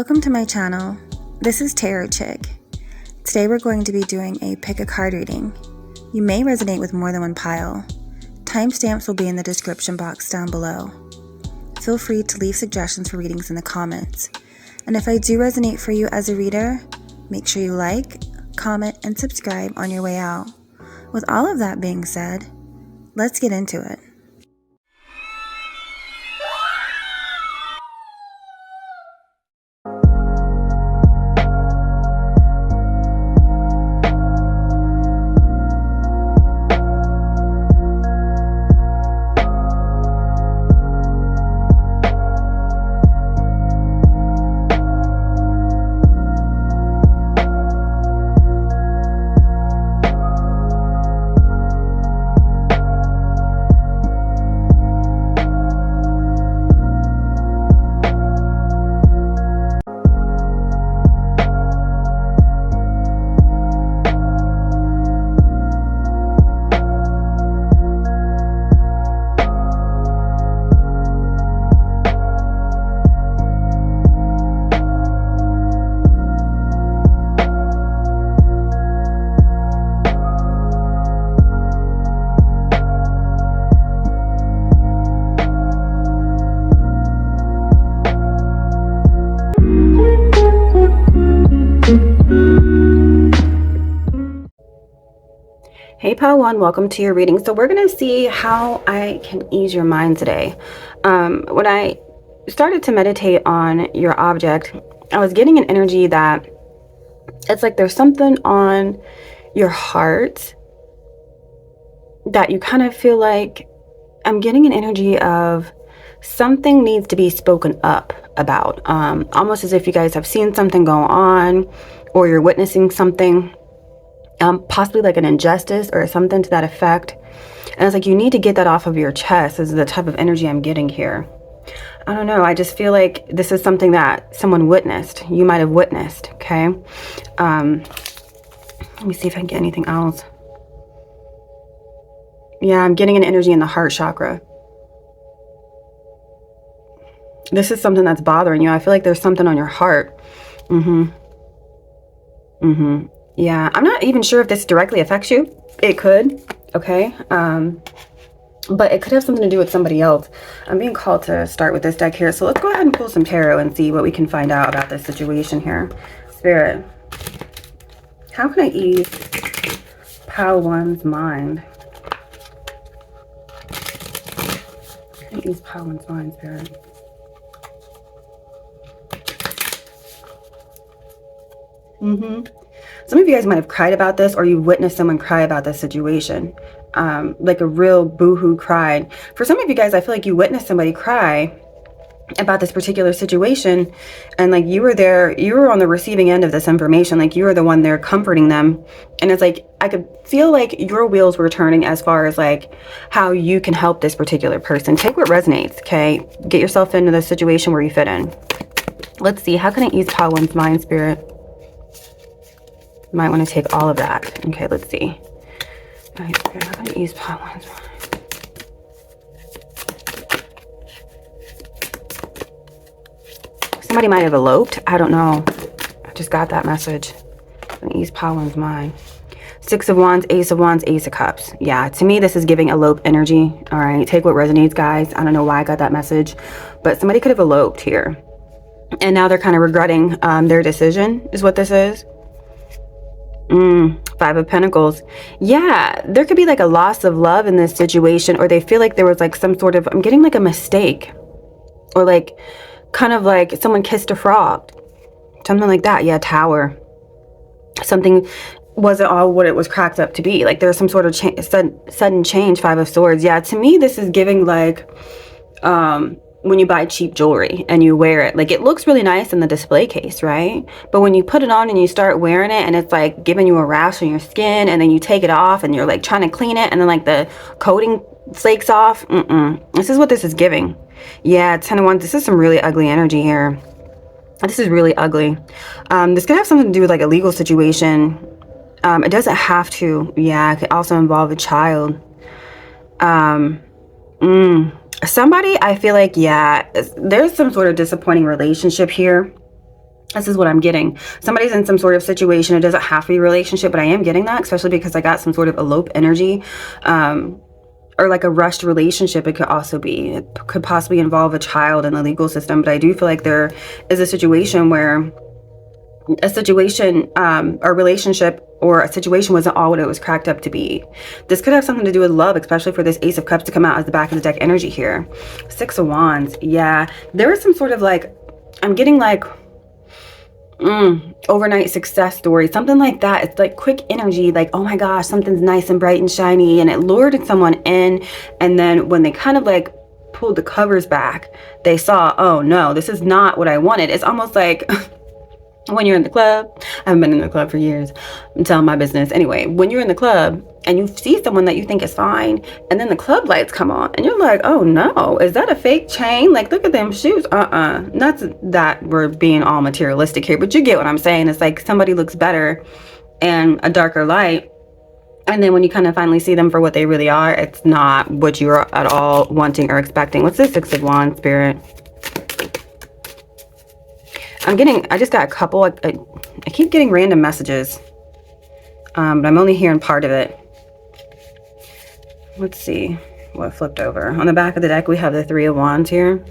Welcome to my channel. This is Tarot Chick. Today we're going to be doing a pick a card reading. You may resonate with more than one pile. Timestamps will be in the description box down below. Feel free to leave suggestions for readings in the comments. And if I do resonate for you as a reader, make sure you like, comment, and subscribe on your way out. With all of that being said, let's get into it. Hey Pile One, welcome to your reading. So we're going to see how I can ease your mind today. When I started to meditate on your object, I was getting an energy that it's like there's something on your heart that you kind of feel like, I'm getting an energy of something needs to be spoken up about. Almost as if you guys have seen something go on or you're witnessing something. Possibly like an injustice or something to that effect. And it's like, you need to get that off of your chest. This is the type of energy I'm getting here. I don't know. I just feel like this is something that someone witnessed. You might have witnessed. Okay. Let me see if I can get anything else. Yeah, I'm getting an energy in the heart chakra. This is something that's bothering you. I feel like there's something on your heart. Yeah, I'm not even sure if this directly affects you. It could, okay? But it could have something to do with somebody else. I'm being called to start with this deck here. So let's go ahead and pull some tarot and see what we can find out about this situation here. Spirit, how can I ease Pile One's mind? How can I ease Pile One's mind, Spirit? Some of you guys might have cried about this, or you witnessed someone cry about this situation. Like a real boohoo cry. For some of you guys, I feel like you witnessed somebody cry about this particular situation, and like you were there, you were on the receiving end of this information. Like you were the one there comforting them. And it's like, I could feel like your wheels were turning as far as like how you can help this particular person. Take what resonates, okay? Get yourself into the situation where you fit in. Let's see, how can I ease Pile One's mind, Spirit? Might want to take all of that. Okay, let's see. All right, Spirit, how can I ease Pile One's mind? Somebody might have eloped. I don't know. I just got that message. I'm gonna ease Pile One's mind. Six of Wands, Ace of Wands, Ace of Cups. Yeah, to me, this is giving elope energy. All right, take what resonates, guys. I don't know why I got that message, but somebody could have eloped here. And now they're kind of regretting their decision, is what this is. Five of Pentacles. Yeah, there could be like a loss of love in this situation, or they feel like there was like some sort of, I'm getting like a mistake, or like kind of like someone kissed a frog, something like that. Yeah, Tower. Something wasn't all what it was cracked up to be. Like there's some sort of sudden change. Five of Swords. Yeah, to me this is giving like when you buy cheap jewelry and you wear it, like it looks really nice in the display case, right? But when you put it on and you start wearing it and it's like giving you a rash on your skin, and then you take it off and you're like trying to clean it and then like the coating flakes off. This is what this is giving. Yeah, 10 of Wands. This is some really ugly energy here. This is really ugly. This could have something to do with like a legal situation. It doesn't have to. Yeah, it could also involve a child. Somebody, I feel like, yeah, there's some sort of disappointing relationship here. This is what I'm getting. Somebody's in some sort of situation. It doesn't have to be a relationship, but I am getting that, especially because I got some sort of elope energy, or like a rushed relationship. It could also be, it could possibly involve a child in the legal system. But I do feel like there is a situation where a situation, a relationship or a situation wasn't all what it was cracked up to be. This could have something to do with love, especially for this Ace of Cups to come out as the back of the deck energy here. Six of Wands. Yeah, there is some sort of like, I'm getting like, overnight success story, something like that. It's like quick energy, like, oh my gosh, something's nice and bright and shiny, and it lured someone in, and then when they kind of like pulled the covers back, they saw, oh no, this is not what I wanted. It's almost like when you're in the club, I haven't been in the club for years, I'm telling my business. Anyway, when you're in the club and you see someone that you think is fine, and then the club lights come on and you're like, oh no, is that a fake chain? Like, look at them shoes. Not that we're being all materialistic here, but you get what I'm saying. It's like somebody looks better and a darker light, and then when you kind of finally see them for what they really are, it's not what you're at all wanting or expecting. What's the Six of Wands, Spirit? I just got a couple. I keep getting random messages, but I'm only hearing part of it. Let's see what flipped over. On the back of the deck, we have the Three of Wands here.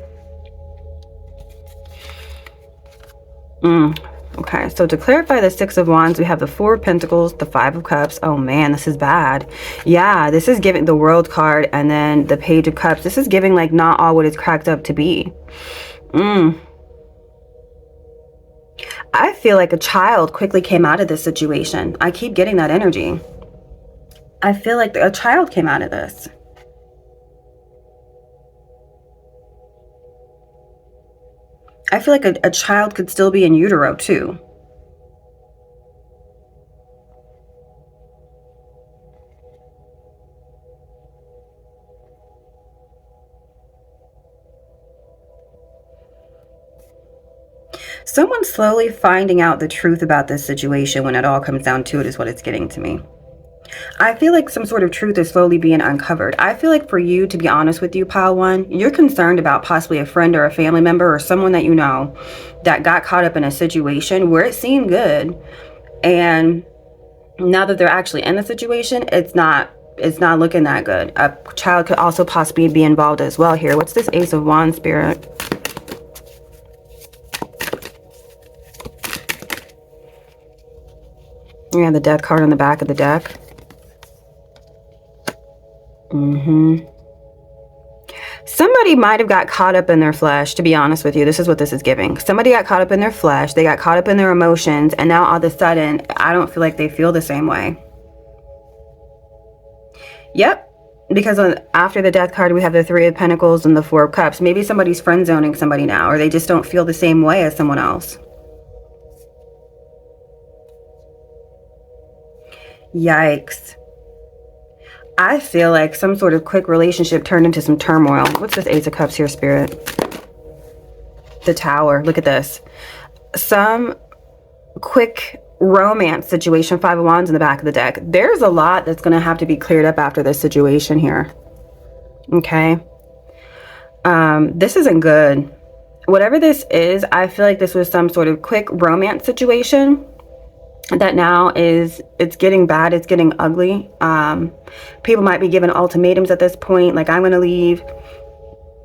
Okay, so to clarify the Six of Wands, we have the Four of Pentacles, the Five of Cups. Oh man, this is bad. Yeah, this is giving the World card, and then the Page of Cups. This is giving like not all what it's cracked up to be. I feel like a child quickly came out of this situation. I keep getting that energy. I feel like a child came out of this. I feel like a child could still be in utero too. Someone's slowly finding out the truth about this situation when it all comes down to it is what it's getting to me. I feel like some sort of truth is slowly being uncovered. I feel like for you, to be honest with you, Pile One, you're concerned about possibly a friend or a family member or someone that you know that got caught up in a situation where it seemed good. And now that they're actually in the situation, it's not looking that good. A child could also possibly be involved as well here. What's this Ace of Wands, Spirit? Yeah, the Death card on the back of the deck. Somebody might have got caught up in their flesh, to be honest with you. This is what this is giving. Somebody got caught up in their flesh. They got caught up in their emotions. And now all of a sudden, I don't feel like they feel the same way. Yep. Because after the Death card, we have the Three of Pentacles and the Four of Cups. Maybe somebody's friend zoning somebody now, or they just don't feel the same way as someone else. Yikes. I feel like some sort of quick relationship turned into some turmoil. What's this Ace of Cups here, Spirit? The Tower. Look at this. Some quick romance situation. Five of Wands in the back of the deck. There's a lot that's going to have to be cleared up after this situation here. Okay. This isn't good. Whatever this is, I feel like this was some sort of quick romance situation that now it's getting bad, it's getting ugly. People might be given ultimatums at this point, like, I'm gonna leave.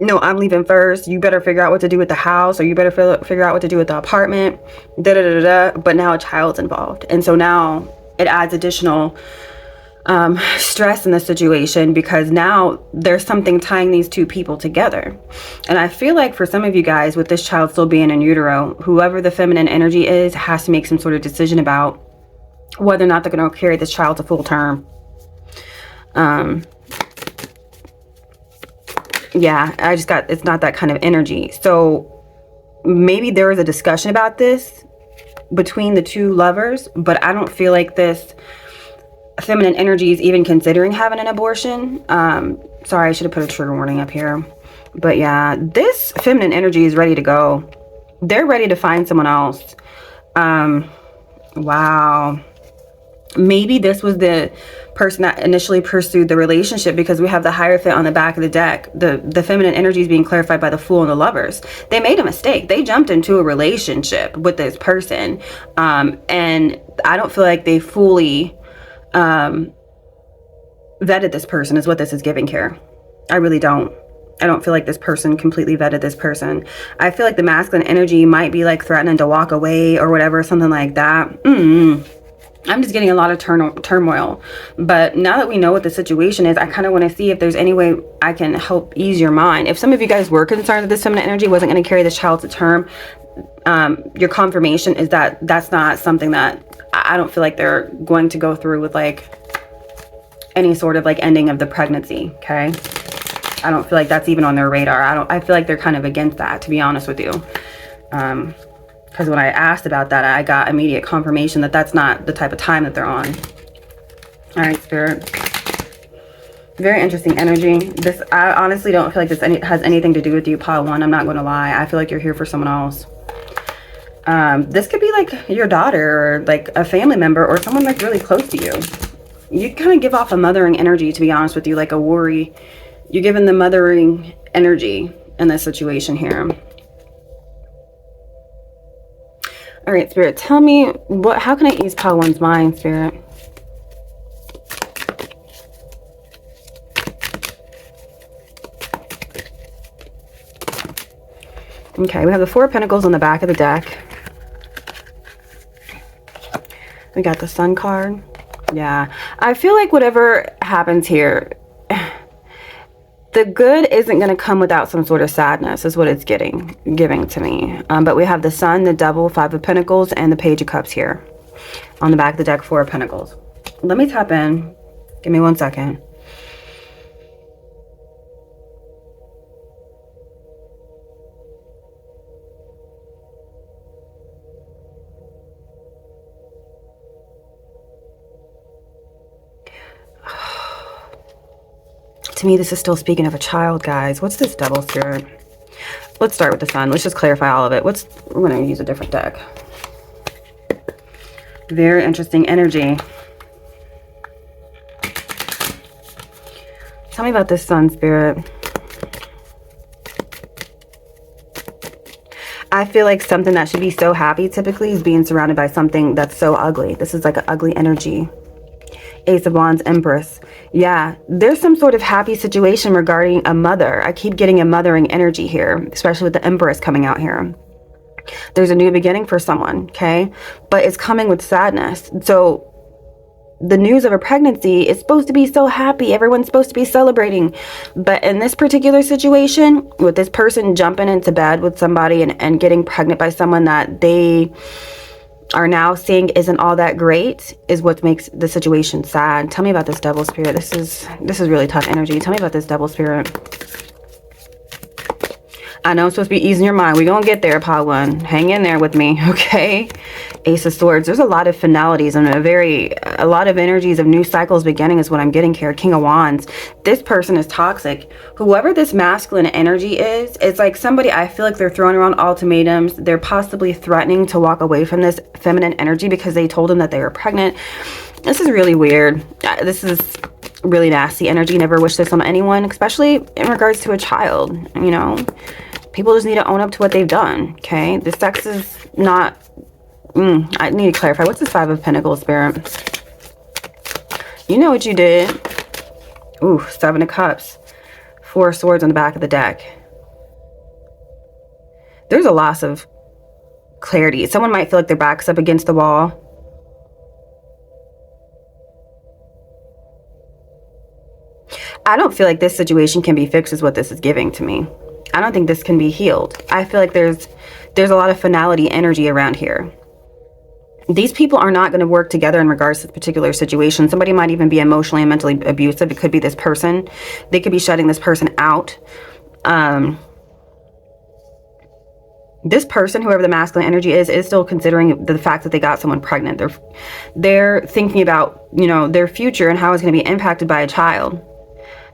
No, I'm leaving first. You better figure out what to do with the house, or you better figure out what to do with the apartment. But now a child's involved, and so now it adds additional stress in the situation, because now there's something tying these two people together. And I feel like for some of you guys, with this child still being in utero, whoever the feminine energy is has to make some sort of decision about whether or not they're going to carry this child to full term. Yeah, I just got, it's not that kind of energy. So maybe there was a discussion about this between the two lovers, but I don't feel like this feminine energy is even considering having an abortion. Sorry, I should have put a trigger warning up here. But yeah, this feminine energy is ready to go. They're ready to find someone else. Wow. Maybe this was the person that initially pursued the relationship, because we have the Hierophant on the back of the deck. The feminine energy is being clarified by the Fool and the Lovers. They made a mistake. They jumped into a relationship with this person. And I don't feel like they fully vetted this person, is what this is giving here. I really don't. I don't feel like this person completely vetted this person. I feel like the masculine energy might be like threatening to walk away or whatever, something like that. I'm just getting a lot of turmoil. But now that we know what the situation is, I kind of want to see if there's any way I can help ease your mind. If some of you guys were concerned that this feminine energy wasn't going to carry this child to term, your confirmation is that that's not something that I don't feel like they're going to go through with, like any sort of like ending of the pregnancy. Okay. I don't feel like that's even on their radar. I feel like they're kind of against that, to be honest with you. Because when I asked about that, I got immediate confirmation that that's not the type of time that they're on. All right, Spirit. Very interesting energy. This, I honestly don't feel like this has anything to do with you, Pile 1. I'm not going to lie. I feel like you're here for someone else. This could be like your daughter, or like a family member, or someone like really close to you. You kind of give off a mothering energy, to be honest with you, like a worry. You're giving the mothering energy in this situation here. All right, Spirit, tell me how can I ease Pile 1's mind, Spirit? Okay, we have the Four of Pentacles on the back of the deck. We got the Sun card. Yeah, I feel like whatever happens here, the good isn't going to come without some sort of sadness, is what it's giving to me. But we have the Sun, the Devil, Five of Pentacles, and the Page of Cups here on the back of the deck, Four of Pentacles. Let me tap in. Give me 1 second. To me, this is still speaking of a child, guys. What's this Devil, Spirit? Let's start with the Sun. Let's just clarify all of it. We're going to use a different deck. Very interesting energy. Tell me about this Sun, Spirit. I feel like something that should be so happy typically is being surrounded by something that's so ugly. This is like an ugly energy. Ace of Wands, Empress. Yeah, there's some sort of happy situation regarding a mother. I keep getting a mothering energy here, especially with the Empress coming out here. There's a new beginning for someone, okay? But it's coming with sadness. So the news of a pregnancy is supposed to be so happy. Everyone's supposed to be celebrating. But in this particular situation, with this person jumping into bed with somebody and getting pregnant by someone that they are now seeing isn't all that great, is what makes the situation sad. Tell me about this Devil, Spirit. This is really tough energy. Tell me about this Devil, Spirit. I know I'm supposed to be easing your mind. We're going to get there, Pile 1. Hang in there with me, okay? Ace of Swords. There's a lot of finalities and a lot of energies of new cycles beginning is what I'm getting here. King of Wands. This person is toxic. Whoever this masculine energy is, it's like somebody, I feel like they're throwing around ultimatums. They're possibly threatening to walk away from this feminine energy because they told them that they were pregnant. This is really weird. This is really nasty energy. Never wish this on anyone, especially in regards to a child, you know? People just need to own up to what they've done, okay? The sex is not... I need to clarify. What's this Five of Pentacles, Spirit? You know what you did. Ooh, Seven of Cups. Four of Swords on the back of the deck. There's a loss of clarity. Someone might feel like their back's up against the wall. I don't feel like this situation can be fixed is what this is giving to me. I don't think this can be healed. I feel like there's a lot of finality energy around here. These people are not going to work together in regards to this particular situation. Somebody might even be emotionally and mentally abusive. It could be this person. They could be shutting this person out. This person, whoever the masculine energy is still considering the fact that they got someone pregnant. They're thinking about, you know, their future and how it's going to be impacted by a child.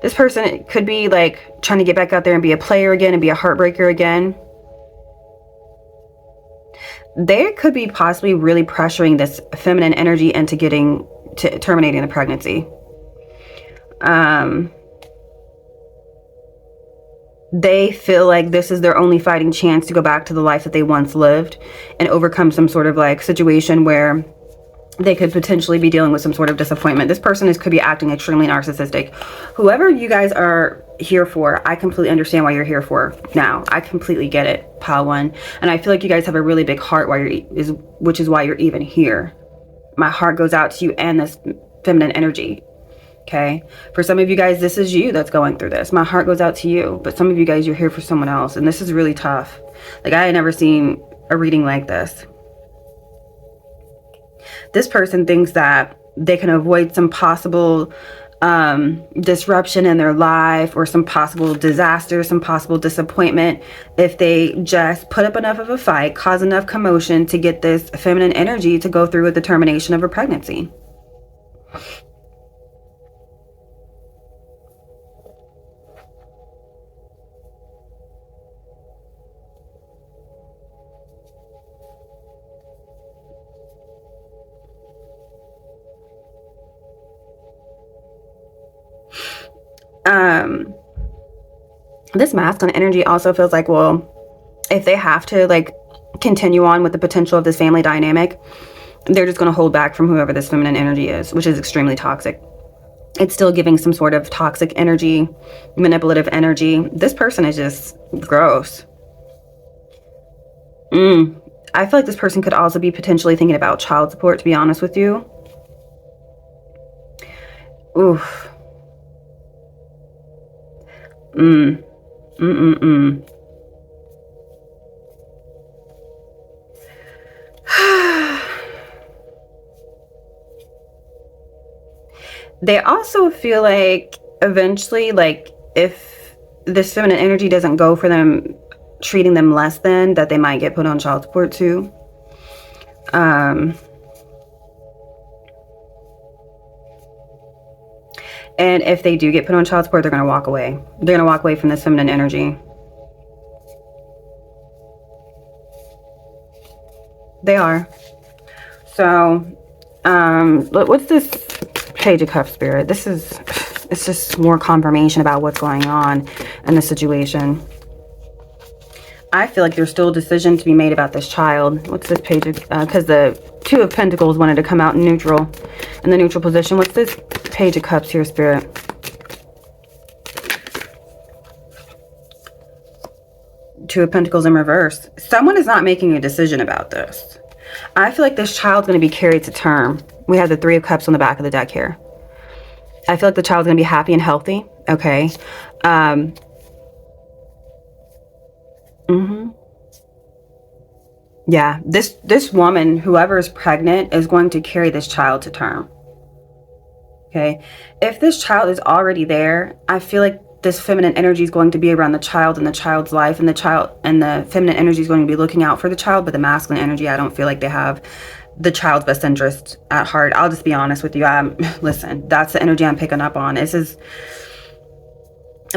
This person could be like trying to get back out there and be a player again and be a heartbreaker again. They could be possibly really pressuring this feminine energy into getting terminating the pregnancy. They feel like this is their only fighting chance to go back to the life that they once lived and overcome some sort of like situation where they could potentially be dealing with some sort of disappointment. This person could be acting extremely narcissistic. Whoever you guys are here for, I completely understand why you're here for now. I completely get it, pile one. And I feel like you guys have a really big heart which is why you're even here. My heart goes out to you and this feminine energy. Okay, for some of you guys, this is you that's going through this. My heart goes out to you, but some of you guys, you're here for someone else, and this is really tough. Like, I had never seen a reading like this. This person thinks that they can avoid some possible disruption in their life or some possible disaster, some possible disappointment if they just put up enough of a fight, cause enough commotion to get this feminine energy to go through with the termination of a pregnancy. This masculine energy also feels like, well, if they have to like continue on with the potential of this family dynamic, they're just going to hold back from whoever this feminine energy is, which is extremely toxic. It's still giving some sort of toxic energy, manipulative energy. This person is just gross. I feel like this person could also be potentially thinking about child support, to be honest with you. Oof. They also feel like eventually, like, if this feminine energy doesn't go for them, treating them less than, that they might get put on child support too. And if they do get put on child support, they're going to walk away. They're going to walk away from this feminine energy. They are. So, what's this Page of Cups, Spirit? It's just more confirmation about what's going on in the situation. I feel like there's still a decision to be made about this child. What's this page of, because the Two of Pentacles wanted to come out in neutral, in the neutral position. What's this Page of Cups here, Spirit? Two of Pentacles in reverse. Someone is not making a decision about this. I feel like this child's going to be carried to term. We have the Three of Cups on the back of the deck here. I feel like the child's going to be happy and healthy. Okay. Yeah, this woman, whoever is pregnant, is going to carry this child to term. Okay. If this child is already there, I feel like this feminine energy is going to be around the child and the child's life, and the feminine energy is going to be looking out for the child, but the masculine energy, I don't feel like they have the child's best interest at heart. I'll just be honest with you. Listen, that's the energy I'm picking up on.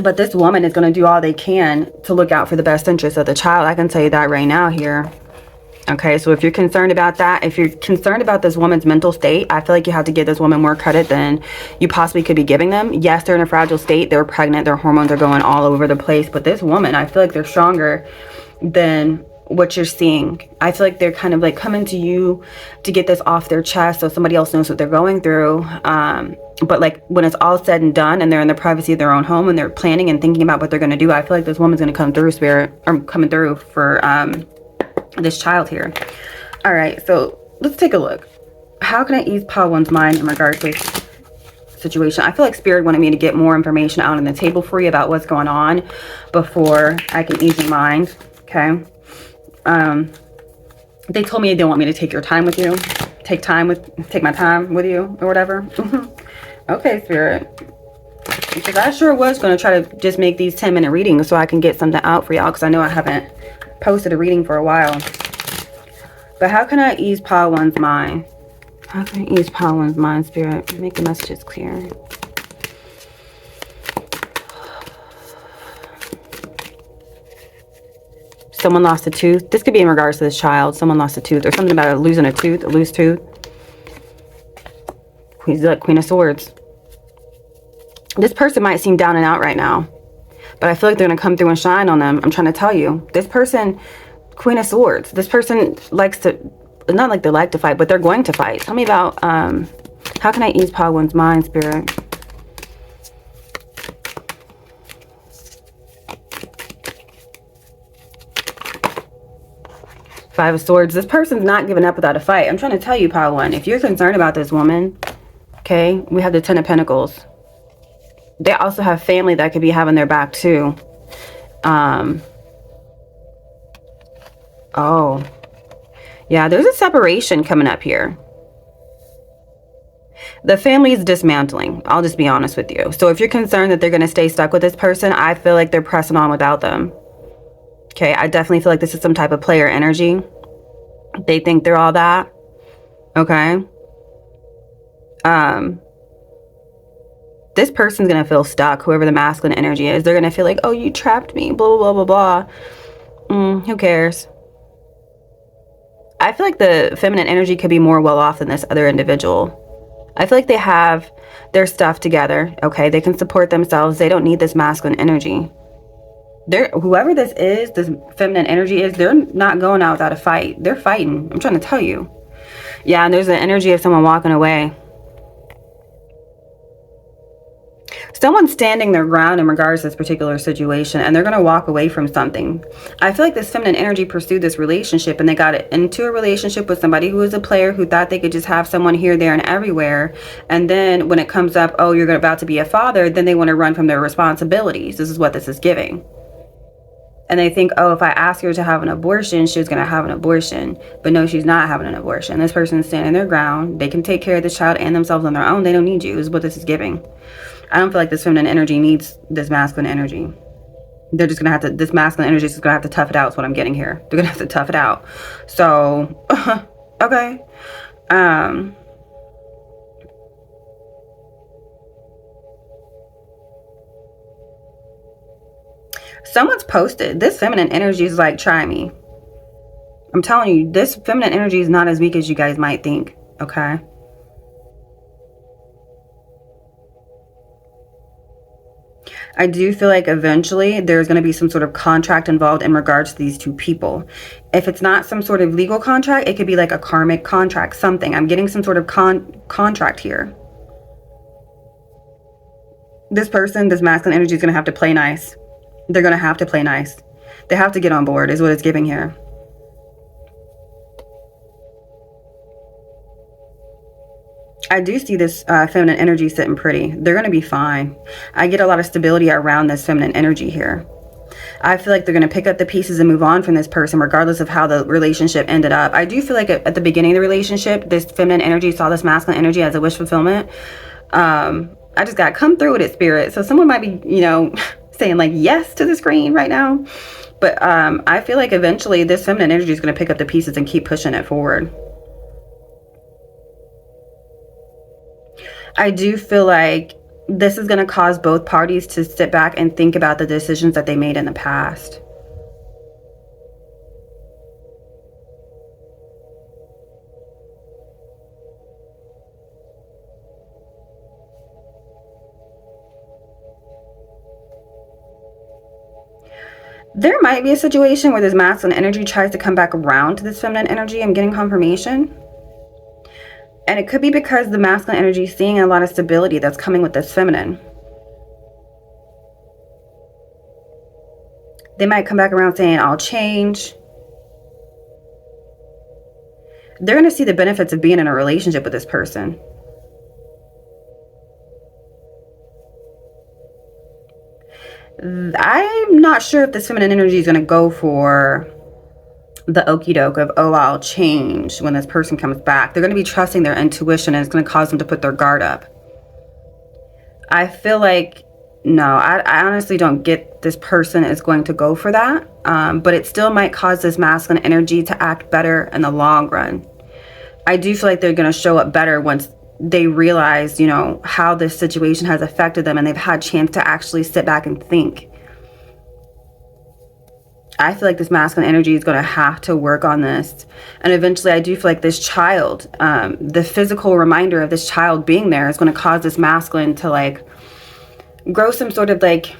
But this woman is going to do all they can to look out for the best interest of the child. I can tell you that right now here. Okay, so if you're concerned about that, if you're concerned about this woman's mental state, I feel like you have to give this woman more credit than you possibly could be giving them. Yes, they're in a fragile state. They're pregnant. Their hormones are going all over the place. But this woman, I feel like they're stronger than what you're seeing. I feel like they're kind of like coming to you to get this off their chest so somebody else knows what they're going through. But like when it's all said and done and they're in the privacy of their own home and they're planning and thinking about what they're going to do, I feel like this woman's going to come through, Spirit, or coming through for this child here. All right, so let's take a look. How can I ease pile one's mind in regards to this situation? I feel like Spirit wanted me to get more information out on the table for you about what's going on before I can ease your mind. Okay. They told me they didn't want me to take your time with you, take my time with you or whatever. Okay, Spirit, because I sure was going to try to just make these 10-minute readings so I can get something out for y'all, because I know I haven't posted a reading for a while. But how can I ease pile one's mind? How can I ease pile one's mind, Spirit? Make the messages clear. Someone lost a tooth. This could be in regards to this child. Someone lost a tooth or something about losing a tooth, a loose tooth. Queen of Swords. This person might seem down and out right now, but I feel like they're going to come through and shine on them. I'm trying to tell you. This person, Queen of Swords, this person likes to, not like they like to fight, but they're going to fight. Tell me about, how can I ease Pile One's mind, Spirit? Five of Swords. This person's not giving up without a fight. I'm trying to tell you, Pile One, if you're concerned about this woman, okay, we have the Ten of Pentacles. They also have family that could be having their back too. Oh. Yeah, there's a separation coming up here. The family is dismantling. I'll just be honest with you. So if you're concerned that they're going to stay stuck with this person, I feel like they're pressing on without them. Okay, I definitely feel like this is some type of player energy. They think they're all that. Okay. This person's going to feel stuck, whoever the masculine energy is. They're going to feel like, oh, you trapped me, blah, blah, blah, blah, blah. Who cares? I feel like the feminine energy could be more well off than this other individual. I feel like they have their stuff together. Okay, they can support themselves. They don't need this masculine energy. Whoever this is, this feminine energy is, they're not going out without a fight. They're fighting. I'm trying to tell you. Yeah, and there's the energy of someone walking away. Someone's standing their ground in regards to this particular situation, and they're going to walk away from something. I feel like this feminine energy pursued this relationship, and they got into a relationship with somebody who was a player who thought they could just have someone here, there, and everywhere. And then when it comes up, oh, you're about to be a father, then they want to run from their responsibilities. This is what this is giving. And they think, oh, if I ask her to have an abortion, she's going to have an abortion. But no, she's not having an abortion. This person's standing their ground. They can take care of this child and themselves on their own. They don't need you, is what this is giving. I don't feel like this feminine energy needs this masculine energy. They're just going to have to, this masculine energy is going to have to tough it out is what I'm getting here. They're going to have to tough it out. So, okay. Someone's posted, this feminine energy is like, try me. I'm telling you, this feminine energy is not as weak as you guys might think, okay? I do feel like eventually there's going to be some sort of contract involved in regards to these two people. If it's not some sort of legal contract, it could be like a karmic contract, something. I'm getting some sort of contract here. This person, this masculine energy is going to have to play nice. They're going to have to play nice. They have to get on board is what it's giving here. I do see this feminine energy sitting pretty. They're going to be fine. I get a lot of stability around this feminine energy here. I feel like they're going to pick up the pieces and move on from this person regardless of how the relationship ended up. I do feel like at the beginning of the relationship, this feminine energy saw this masculine energy as a wish fulfillment. I just got come through with it, Spirit. So someone might be, you know, saying like yes to the screen right now. But I feel like eventually this feminine energy is going to pick up the pieces and keep pushing it forward. I do feel like this is going to cause both parties to sit back and think about the decisions that they made in the past. There might be a situation where this masculine energy tries to come back around to this feminine energy. I'm getting confirmation. And it could be because the masculine energy is seeing a lot of stability that's coming with this feminine. They might come back around saying, I'll change. They're going to see the benefits of being in a relationship with this person. I'm not sure if this feminine energy is going to go for the okie doke of, oh, I'll change when this person comes back. They're going to be trusting their intuition, and it's going to cause them to put their guard up. I feel like, no, I honestly don't get this person is going to go for that. But it still might cause this masculine energy to act better in the long run. I do feel like they're going to show up better once they realize, you know, how this situation has affected them and they've had a chance to actually sit back and think. I feel like this masculine energy is going to have to work on this. And eventually I do feel like this child, the physical reminder of this child being there is going to cause this masculine to like grow some sort of like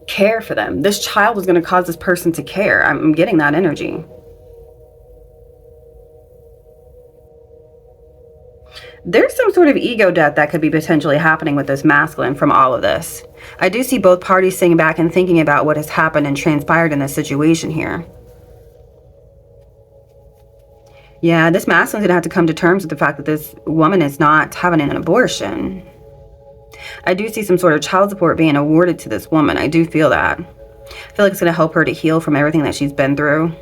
care for them. This child is going to cause this person to care. I'm getting that energy. There's some sort of ego death that could be potentially happening with this masculine from all of this. I do see both parties sitting back and thinking about what has happened and transpired in this situation here. Yeah, this masculine's gonna have to come to terms with the fact that this woman is not having an abortion. I do see some sort of child support being awarded to this woman. I do feel that. I feel like it's gonna help her to heal from everything that she's been through.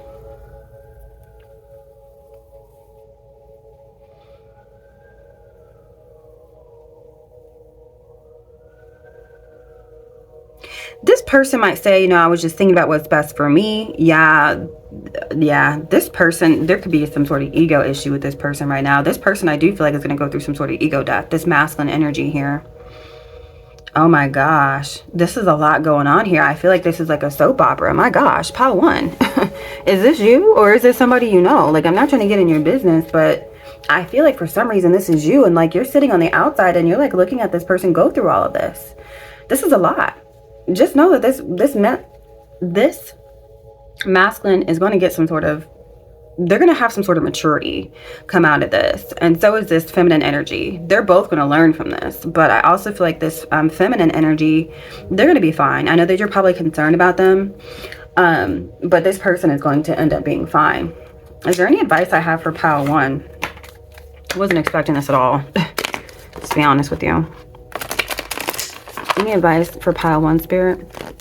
This person might say, you know, I was just thinking about what's best for me. Yeah, this person, there could be some sort of ego issue with this person right now. This person, I do feel like is going to go through some sort of ego death. This masculine energy here. Oh my gosh. This is a lot going on here. I feel like this is like a soap opera. My gosh, pile one. Is this you or is this somebody you know? Like, I'm not trying to get in your business, but I feel like for some reason this is you. And like you're sitting on the outside and you're like looking at this person go through all of this. This is a lot. Just know that this masculine is going to get some sort of, they're going to have some sort of maturity come out of this. And so is this feminine energy. They're both going to learn from this. But I also feel like this feminine energy, they're going to be fine. I know that you're probably concerned about them, but this person is going to end up being fine. Is there any advice I have for pile one? I wasn't expecting this at all, to be honest with you. Any advice for pile one, Spirit? What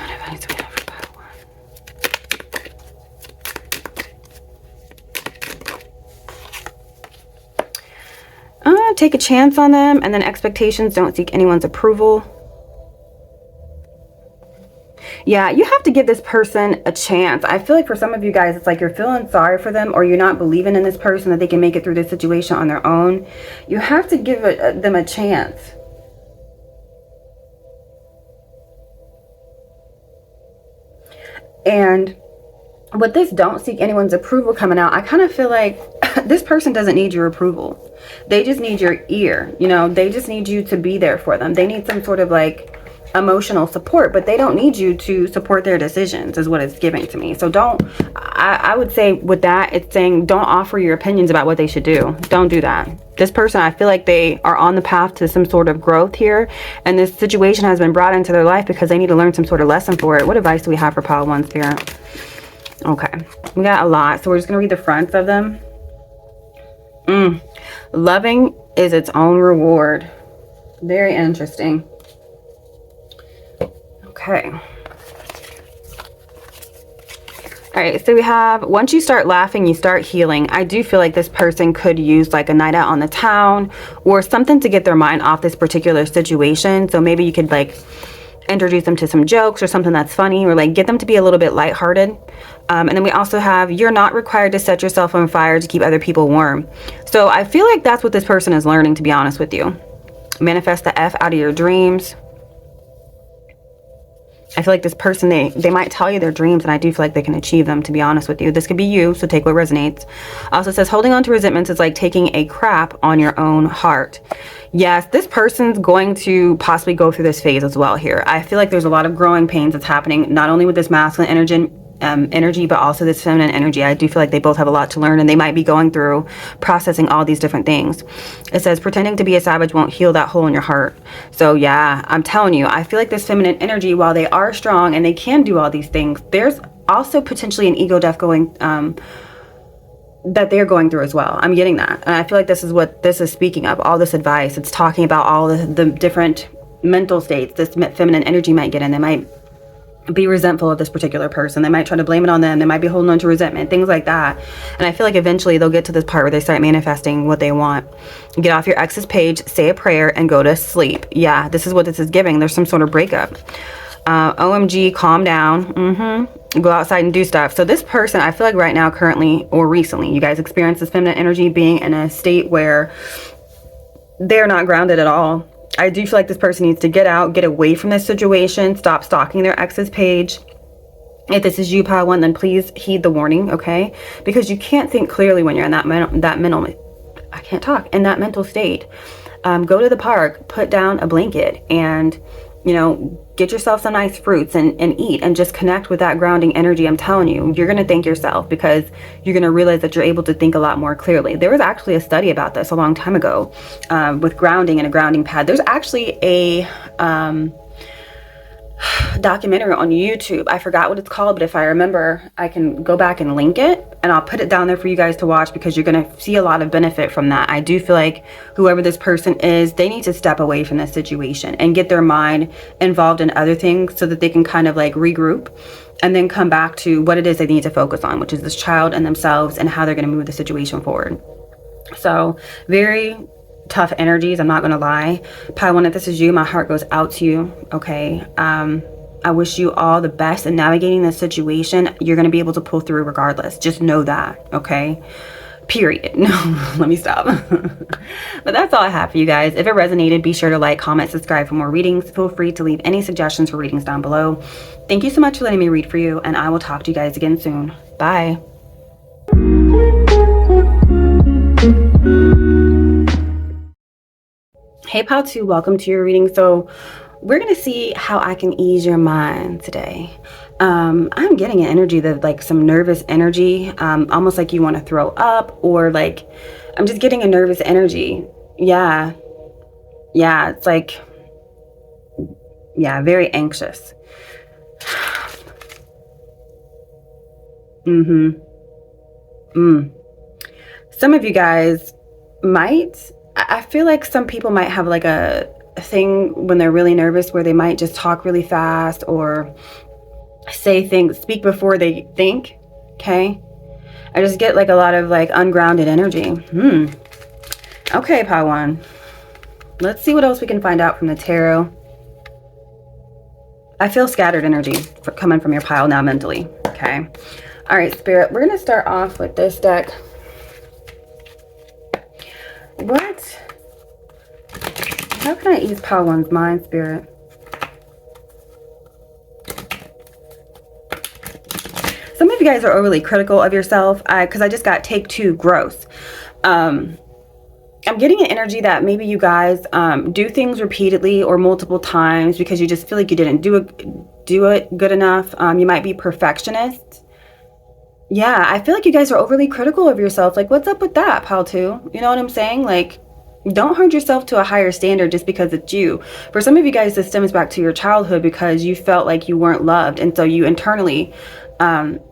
advice do we have for pile one? Take a chance on them, and then expectations. Don't seek anyone's approval. Yeah, you have to give this person a chance. I feel like for some of you guys, it's like you're feeling sorry for them or you're not believing in this person that they can make it through this situation on their own. You have to give them a chance. And with this don't seek anyone's approval coming out, I kind of feel like this person doesn't need your approval. They just need your ear. You know, they just need you to be there for them. They need some sort of like emotional support, but they don't need you to support their decisions is what it's giving to me. So I would say with that, it's saying don't offer your opinions about what they should do. Don't do that. This person, I feel like they are on the path to some sort of growth here, and this situation has been brought into their life because they need to learn some sort of lesson for it. What advice do we have for pile one, Spirit? Okay, we got a lot, so we're just gonna read the fronts of them. Loving is its own reward. Very interesting. Okay. All right, so we have, once you start laughing, you start healing. I do feel like this person could use like a night out on the town or something to get their mind off this particular situation. So maybe you could like introduce them to some jokes or something that's funny, or like get them to be a little bit lighthearted. And then we also have, you're not required to set yourself on fire to keep other people warm. So I feel like that's what this person is learning, to be honest with you. Manifest the F out of your dreams. I feel like this person, they might tell you their dreams, and I do feel like they can achieve them, to be honest with you. This could be you, so take what resonates. Also says holding on to resentments is like taking a crap on your own heart. Yes, this person's going to possibly go through this phase as well here. I feel like there's a lot of growing pains that's happening, not only with this masculine energy, but also this feminine energy. I do feel like they both have a lot to learn, and they might be going through processing all these different things. It says pretending to be a savage won't heal that hole in your heart. So yeah, I'm telling you, I feel like this feminine energy, while they are strong and they can do all these things, there's also potentially an ego death going that they're going through as well. I'm getting that, and I feel like this is what this is speaking of. All this advice, it's talking about all the different mental states this feminine energy might get in. They might be resentful of this particular person. They might try to blame it on them. They might be holding on to resentment, things like that. And I feel like eventually they'll get to this part where they start manifesting what they want. Get off your ex's page, say a prayer, and go to sleep. Yeah, this is what this is giving. There's some sort of breakup. OMG, calm down. Go outside and do stuff. So this person, I feel like right now, currently, or recently, you guys experience this feminine energy being in a state where they're not grounded at all. I do feel like this person needs to get out, get away from this situation, stop stalking their ex's page. If this is you, pile one, then please heed the warning, okay? Because you can't think clearly when you're in that mental state. Go to the park, put down a blanket, and, you know, get yourself some nice fruits and eat, and just connect with that grounding energy. I'm telling you, you're going to thank yourself, because you're going to realize that you're able to think a lot more clearly. There was actually a study about this a long time ago, with grounding and a grounding pad. There's actually a documentary on YouTube. I forgot what it's called, but if I remember, I can go back and link it, and I'll put it down there for you guys to watch, because you're going to see a lot of benefit from that. I do feel like whoever this person is, they need to step away from this situation and get their mind involved in other things, so that they can kind of like regroup and then come back to what it is they need to focus on, which is this child and themselves, and how they're going to move the situation forward. So very tough energies, I'm not gonna lie. Pile one, if this is you, my heart goes out to you, okay? I wish you all the best in navigating this situation. You're gonna be able to pull through regardless. Just know that, okay? Period. No, let me stop. But that's all I have for you guys. If it resonated, be sure to like, comment, subscribe for more readings. Feel free to leave any suggestions for readings down below. Thank you so much for letting me read for you, and I will talk to you guys again soon. Bye. Hey pile 2, welcome to your reading. So we're gonna see how I can ease your mind today. I'm getting an energy that, like, some nervous energy, almost like you want to throw up, or like I'm just getting a nervous energy. Yeah, it's like, yeah, very anxious. Some of you guys might, I feel like some people might have like a thing when they're really nervous, where they might just talk really fast, or say things, speak before they think, okay? I just get like a lot of like ungrounded energy. Okay, pile one. Let's see what else we can find out from the tarot. I feel scattered energy coming from your pile now mentally, okay? All right, Spirit, we're gonna start off with this deck. How can I ease pile one's mind, Spirit? Some of you guys are overly critical of yourself, because I just got take 2 growth. I'm getting an energy that maybe you guys do things repeatedly or multiple times because you just feel like you didn't do it good enough. You might be perfectionists. Yeah, I feel like you guys are overly critical of yourself. Like, what's up with that, pile 2? You know what I'm saying? Like, don't hold yourself to a higher standard just because it's you. For some of you guys, this stems back to your childhood, because you felt like you weren't loved, and so you internally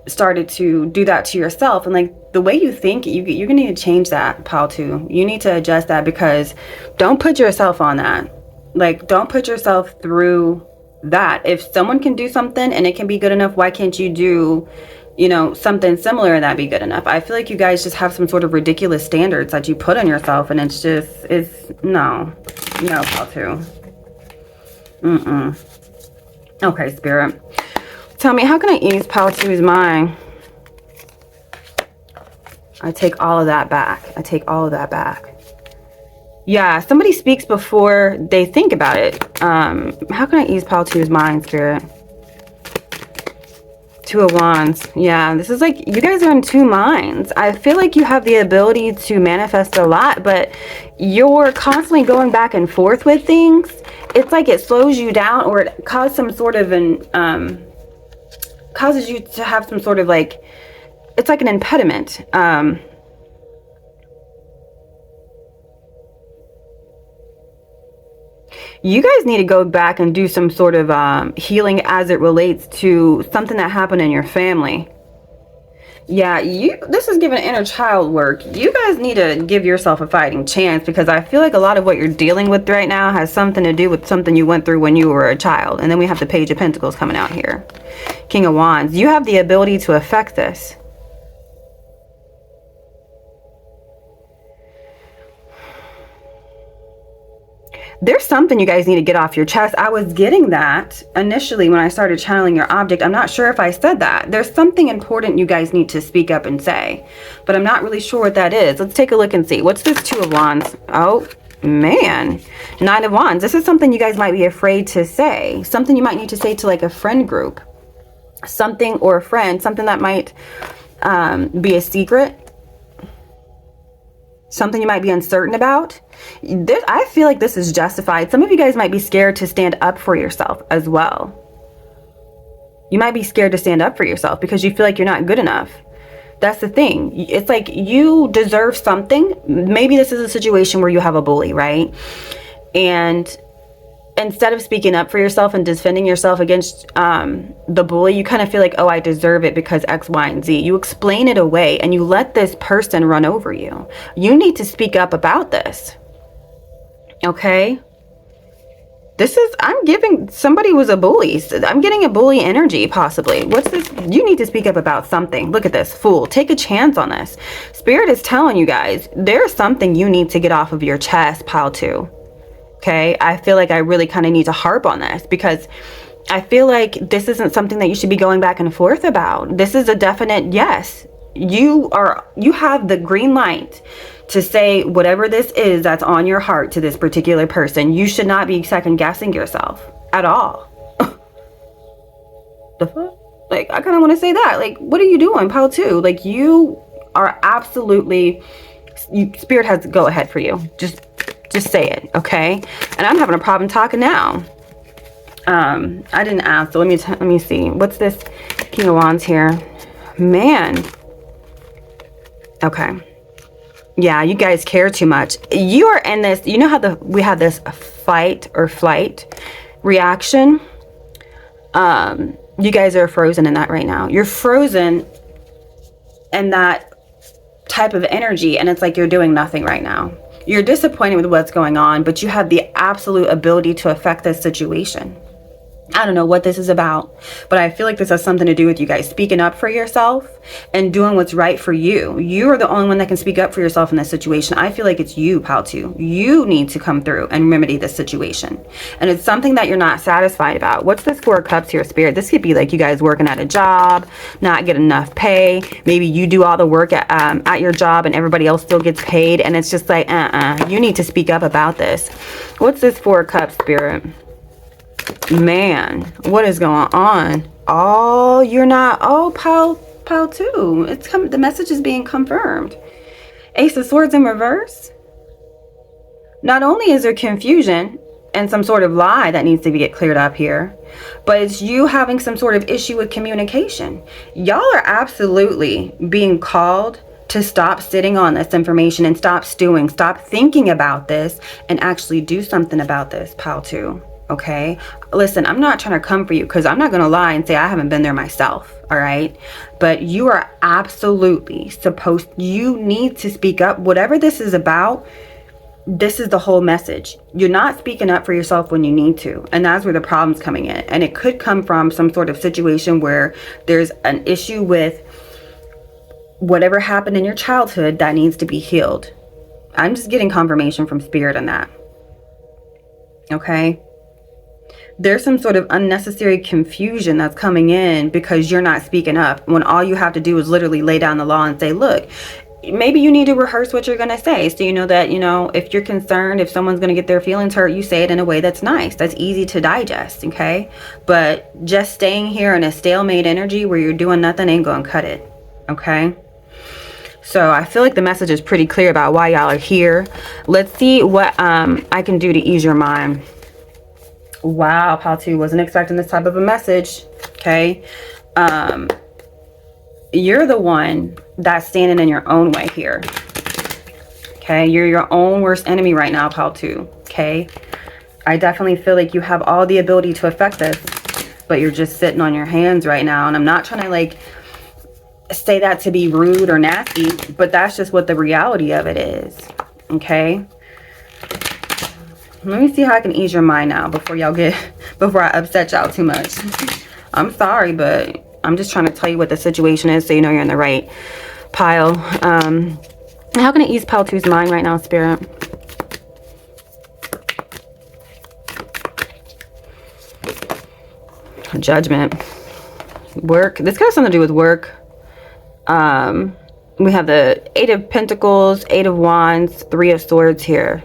started to do that to yourself. And like, the way you think, you're gonna need to change that, pile 2. You need to adjust that, because don't put yourself on that. Like, don't put yourself through that. If someone can do something and it can be good enough, why can't you do, you know, something similar and that'd be good enough? I feel like you guys just have some sort of ridiculous standards that you put on yourself, and it's just, no, pile 2. Okay, Spirit, tell me, how can I ease pile 2's mind? I take all of that back. Yeah, somebody speaks before they think about it. How can I ease pile 2's mind, Spirit? 2 of Wands. Yeah, this is like, you guys are in 2 minds. I feel like you have the ability to manifest a lot, but you're constantly going back and forth with things. It's like it slows you down, or it causes some sort of causes you to have some sort of like, it's like an impediment. You guys need to go back and do some sort of healing as it relates to something that happened in your family. Yeah, this is giving inner child work. You guys need to give yourself a fighting chance, because I feel like a lot of what you're dealing with right now has something to do with something you went through when you were a child. And then we have the Page of Pentacles coming out here. King of Wands. You have the ability to affect this. There's something you guys need to get off your chest. I was getting that initially when I started channeling your object. I'm not sure if I said that. There's something important you guys need to speak up and say, but I'm not really sure what that is. Let's take a look and see. What's this 2 of Wands? Oh, Man, Nine of Wands. This is something you guys might be afraid to say. Something you might need to say to like a friend group. Something, or a friend. Something that might be a secret. Something you might be uncertain about. I feel like this is justified. Some of you guys might be scared to stand up for yourself as well. You might be scared to stand up for yourself because you feel like you're not good enough. That's the thing. It's like you deserve something. Maybe this is a situation where you have a bully, right? And instead of speaking up for yourself and defending yourself against the bully, you kind of feel like, oh, I deserve it because X, Y, and Z. You explain it away and you let this person run over you. You need to speak up about this. Okay? I'm giving, somebody was a bully. I'm getting a bully energy, possibly. What's this? You need to speak up about something. Look at this, Fool. Take a chance on this. Spirit is telling you guys, there's something you need to get off of your chest, pile 2. Okay? I feel like I really kind of need to harp on this because I feel like this isn't something that you should be going back and forth about. This is a definite yes. You have the green light to say whatever this is that's on your heart to this particular person. You should not be second guessing yourself at all. The fuck? Like, I kind of want to say that. Like, what are you doing, pile 2? Like, you are absolutely, Spirit has to go ahead for you. Just say it, okay? And I'm having a problem talking now. I didn't ask, so let me see. What's this King of Wands here? Man. Okay. Yeah, you guys care too much. You are in this, you know how we have this fight or flight reaction? You guys are frozen in that right now. You're frozen in that type of energy, and it's like you're doing nothing right now. You're disappointed with what's going on, but you have the absolute ability to affect this situation. I don't know what this is about, but I feel like this has something to do with you guys speaking up for yourself and doing what's right for you. You are the only one that can speak up for yourself in this situation. I feel like it's you, pal 2. You need to come through and remedy this situation. And it's something that you're not satisfied about. What's this 4 of Cups here, Spirit? This could be like you guys working at a job, not get enough pay. Maybe you do all the work at your job and everybody else still gets paid. And it's just like, you need to speak up about this. What's this 4 of Cups, Spirit? Man, what is going on? Oh, you're not. Oh, pile 2. It's come. The message is being confirmed. Ace of Swords in reverse. Not only is there confusion and some sort of lie that needs to get cleared up here, but it's you having some sort of issue with communication. Y'all are absolutely being called to stop sitting on this information and stop stewing, stop thinking about this, and actually do something about this, pile 2. Okay, listen, I'm not trying to come for you because I'm not going to lie and say I haven't been there myself. All right. But you are absolutely you need to speak up. Whatever this is about, this is the whole message. You're not speaking up for yourself when you need to. And that's where the problem's coming in. And it could come from some sort of situation where there's an issue with whatever happened in your childhood that needs to be healed. I'm just getting confirmation from Spirit on that. Okay. There's some sort of unnecessary confusion that's coming in because you're not speaking up when all you have to do is literally lay down the law and say, look, maybe you need to rehearse what you're going to say. So you know that, if you're concerned, if someone's going to get their feelings hurt, you say it in a way that's nice, that's easy to digest. Okay. But just staying here in a stalemate energy where you're doing nothing ain't going to cut it. Okay. So I feel like the message is pretty clear about why y'all are here. Let's see what I can do to ease your mind. Wow, pile 2, wasn't expecting this type of a message. Okay. You're the one that's standing in your own way here. Okay. You're your own worst enemy right now, pile 2. Okay. I definitely feel like you have all the ability to affect this, but you're just sitting on your hands right now. And I'm not trying to like say that to be rude or nasty, but that's just what the reality of it is. Okay. Let me see how I can ease your mind now before I upset y'all too much. I'm sorry, but I'm just trying to tell you what the situation is so you know you're in the right pile. How can I ease pile 2's mind right now, Spirit? Judgment. Work. This has something to do with work. We have the 8 of Pentacles, 8 of Wands, 3 of Swords here.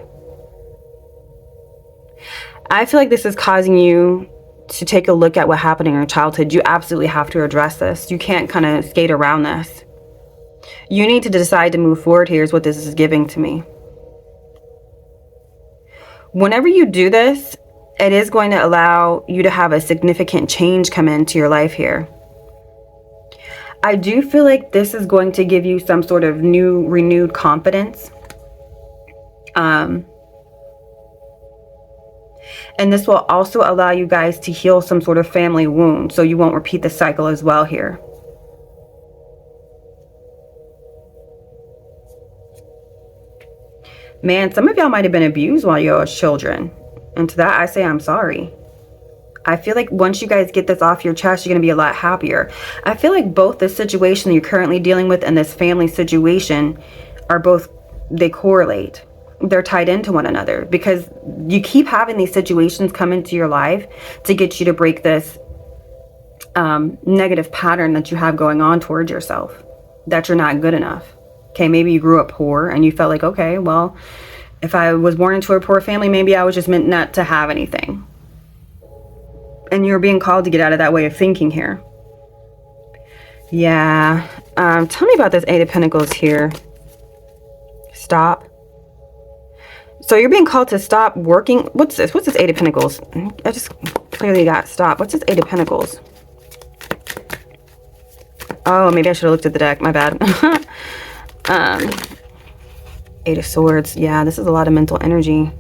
I feel like this is causing you to take a look at what happened in your childhood. You absolutely have to address this. You can't kind of skate around this. You need to decide to move forward. Here's what this is giving to me. Whenever you do this, it is going to allow you to have a significant change come into your life here. I do feel like this is going to give you some sort of new, renewed confidence. And this will also allow you guys to heal some sort of family wound, so you won't repeat the cycle as well here. Man, some of y'all might have been abused while you were children. And to that, I say I'm sorry. I feel like once you guys get this off your chest, you're going to be a lot happier. I feel like both the situation that you're currently dealing with and this family situation are both, they correlate. They're tied into one another because you keep having these situations come into your life to get you to break this negative pattern that you have going on towards yourself, that you're not good enough. Okay, maybe you grew up poor and you felt like, okay, well, if I was born into a poor family, maybe I was just meant not to have anything. And you're being called to get out of that way of thinking here. Yeah. Tell me about this Eight of Pentacles here. Stop. So you're being called to stop working. What's this? What's this Eight of Pentacles? I just clearly got stop. What's this Eight of Pentacles? Oh, maybe I should have looked at the deck. My bad. Eight of Swords. Yeah, this is a lot of mental energy.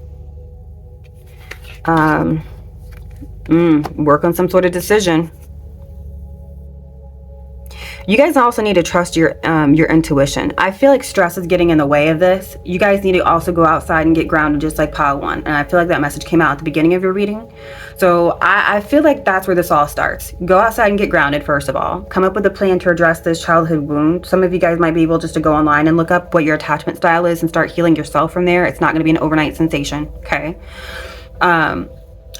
Work on some sort of decision. You guys also need to trust your intuition. I feel like stress is getting in the way of this. You guys need to also go outside and get grounded, just like pile one. And I feel like that message came out at the beginning of your reading. So I feel like that's where this all starts. Go outside and get grounded, first of all. Come up with a plan to address this childhood wound. Some of you guys might be able just to go online and look up what your attachment style is and start healing yourself from there. It's not going to be an overnight sensation, okay?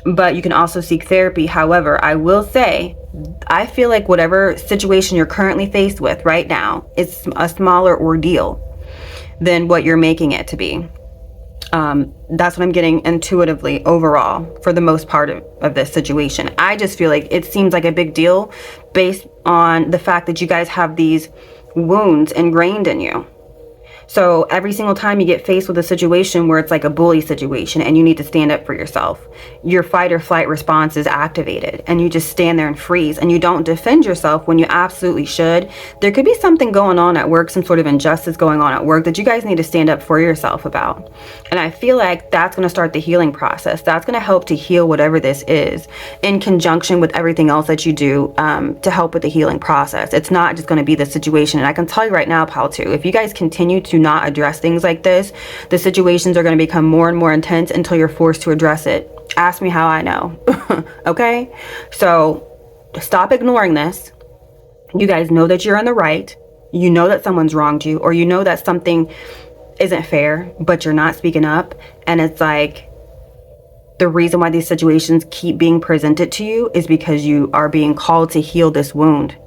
But you can also seek therapy. However, I will say, I feel like whatever situation you're currently faced with right now is a smaller ordeal than what you're making it to be. That's what I'm getting intuitively overall for the most part of this situation. I just feel like it seems like a big deal based on the fact that you guys have these wounds ingrained in you. So every single time you get faced with a situation where it's like a bully situation and you need to stand up for yourself, your fight or flight response is activated and you just stand there and freeze and you don't defend yourself when you absolutely should. There could be something going on at work, some sort of injustice going on at work that you guys need to stand up for yourself about. And I feel like that's going to start the healing process. That's going to help to heal whatever this is in conjunction with everything else that you do to help with the healing process. It's not just going to be the situation. And I can tell you right now, pal, too, if you guys continue to not address things like this, the situations are going to become more and more intense until you're forced to address it. Ask me how I know. Okay? So stop ignoring this. You guys know that you're in the right. You know that someone's wronged you, or you know that something isn't fair, but you're not speaking up. And it's like the reason why these situations keep being presented to you is because you are being called to heal this wound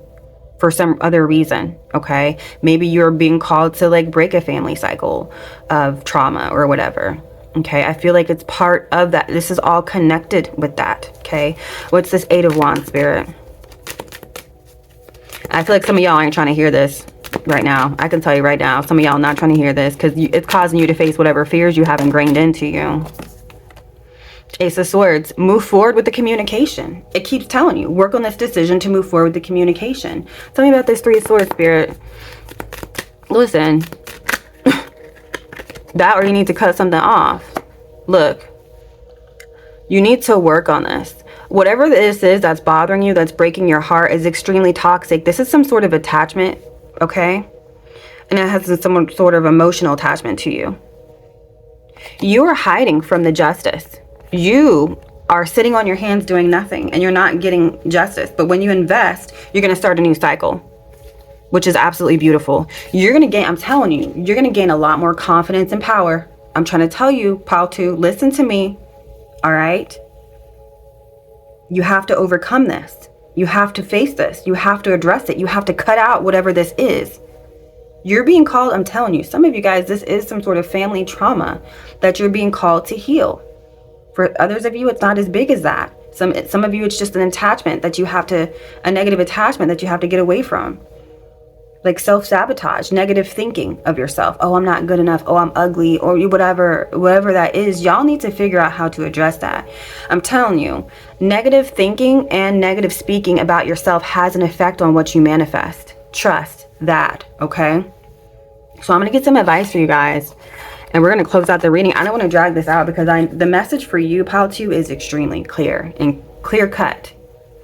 for some other reason, okay? Maybe you're being called to like break a family cycle of trauma or whatever, okay? I feel like it's part of that. This is all connected with that, okay? What's this Eight of Wands, Spirit? I feel like some of y'all ain't trying to hear this right now. I can tell you right now, some of y'all not trying to hear this because it's causing you to face whatever fears you have ingrained into you. Ace of Swords, move forward with the communication. It keeps telling you, work on this decision to move forward with the communication. Tell me about this Three of Swords, Spirit. Listen, that or you need to cut something off. Look, you need to work on this. Whatever this is that's bothering you, that's breaking your heart, is extremely toxic. This is some sort of attachment, okay? And it has some sort of emotional attachment to you. You are hiding from the justice. You are sitting on your hands doing nothing and you're not getting justice. But when you invest, you're going to start a new cycle, which is absolutely beautiful. You're going to gain, I'm telling you, you're going to gain a lot more confidence and power. I'm trying to tell you, Pal 2, listen to me. All right. You have to overcome this. You have to face this. You have to address it. You have to cut out whatever this is. You're being called, I'm telling you, some of you guys, this is some sort of family trauma that you're being called to heal. For others of you, it's not as big as that. Some of you, it's just an attachment that you have to, a negative attachment that you have to get away from. Like self-sabotage, negative thinking of yourself. Oh, I'm not good enough. Oh, I'm ugly, or whatever that is. Y'all need to figure out how to address that. I'm telling you, negative thinking and negative speaking about yourself has an effect on what you manifest. Trust that, okay? So I'm going to get some advice for you guys, and we're going to close out the reading. I don't want to drag this out because the message for you, Pile 2, is extremely clear and clear cut.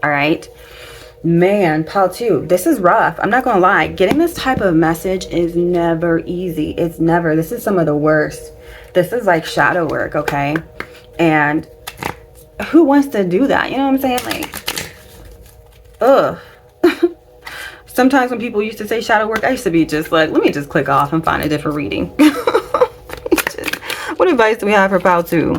All right. Man, Pile 2, this is rough. I'm not going to lie. Getting this type of message is never easy. It's never. This is some of the worst. This is like shadow work, okay? And who wants to do that? You know what I'm saying? Like, ugh. Sometimes when people used to say shadow work, I used to be just like, let me just click off and find a different reading. What advice do we have for Pile 2?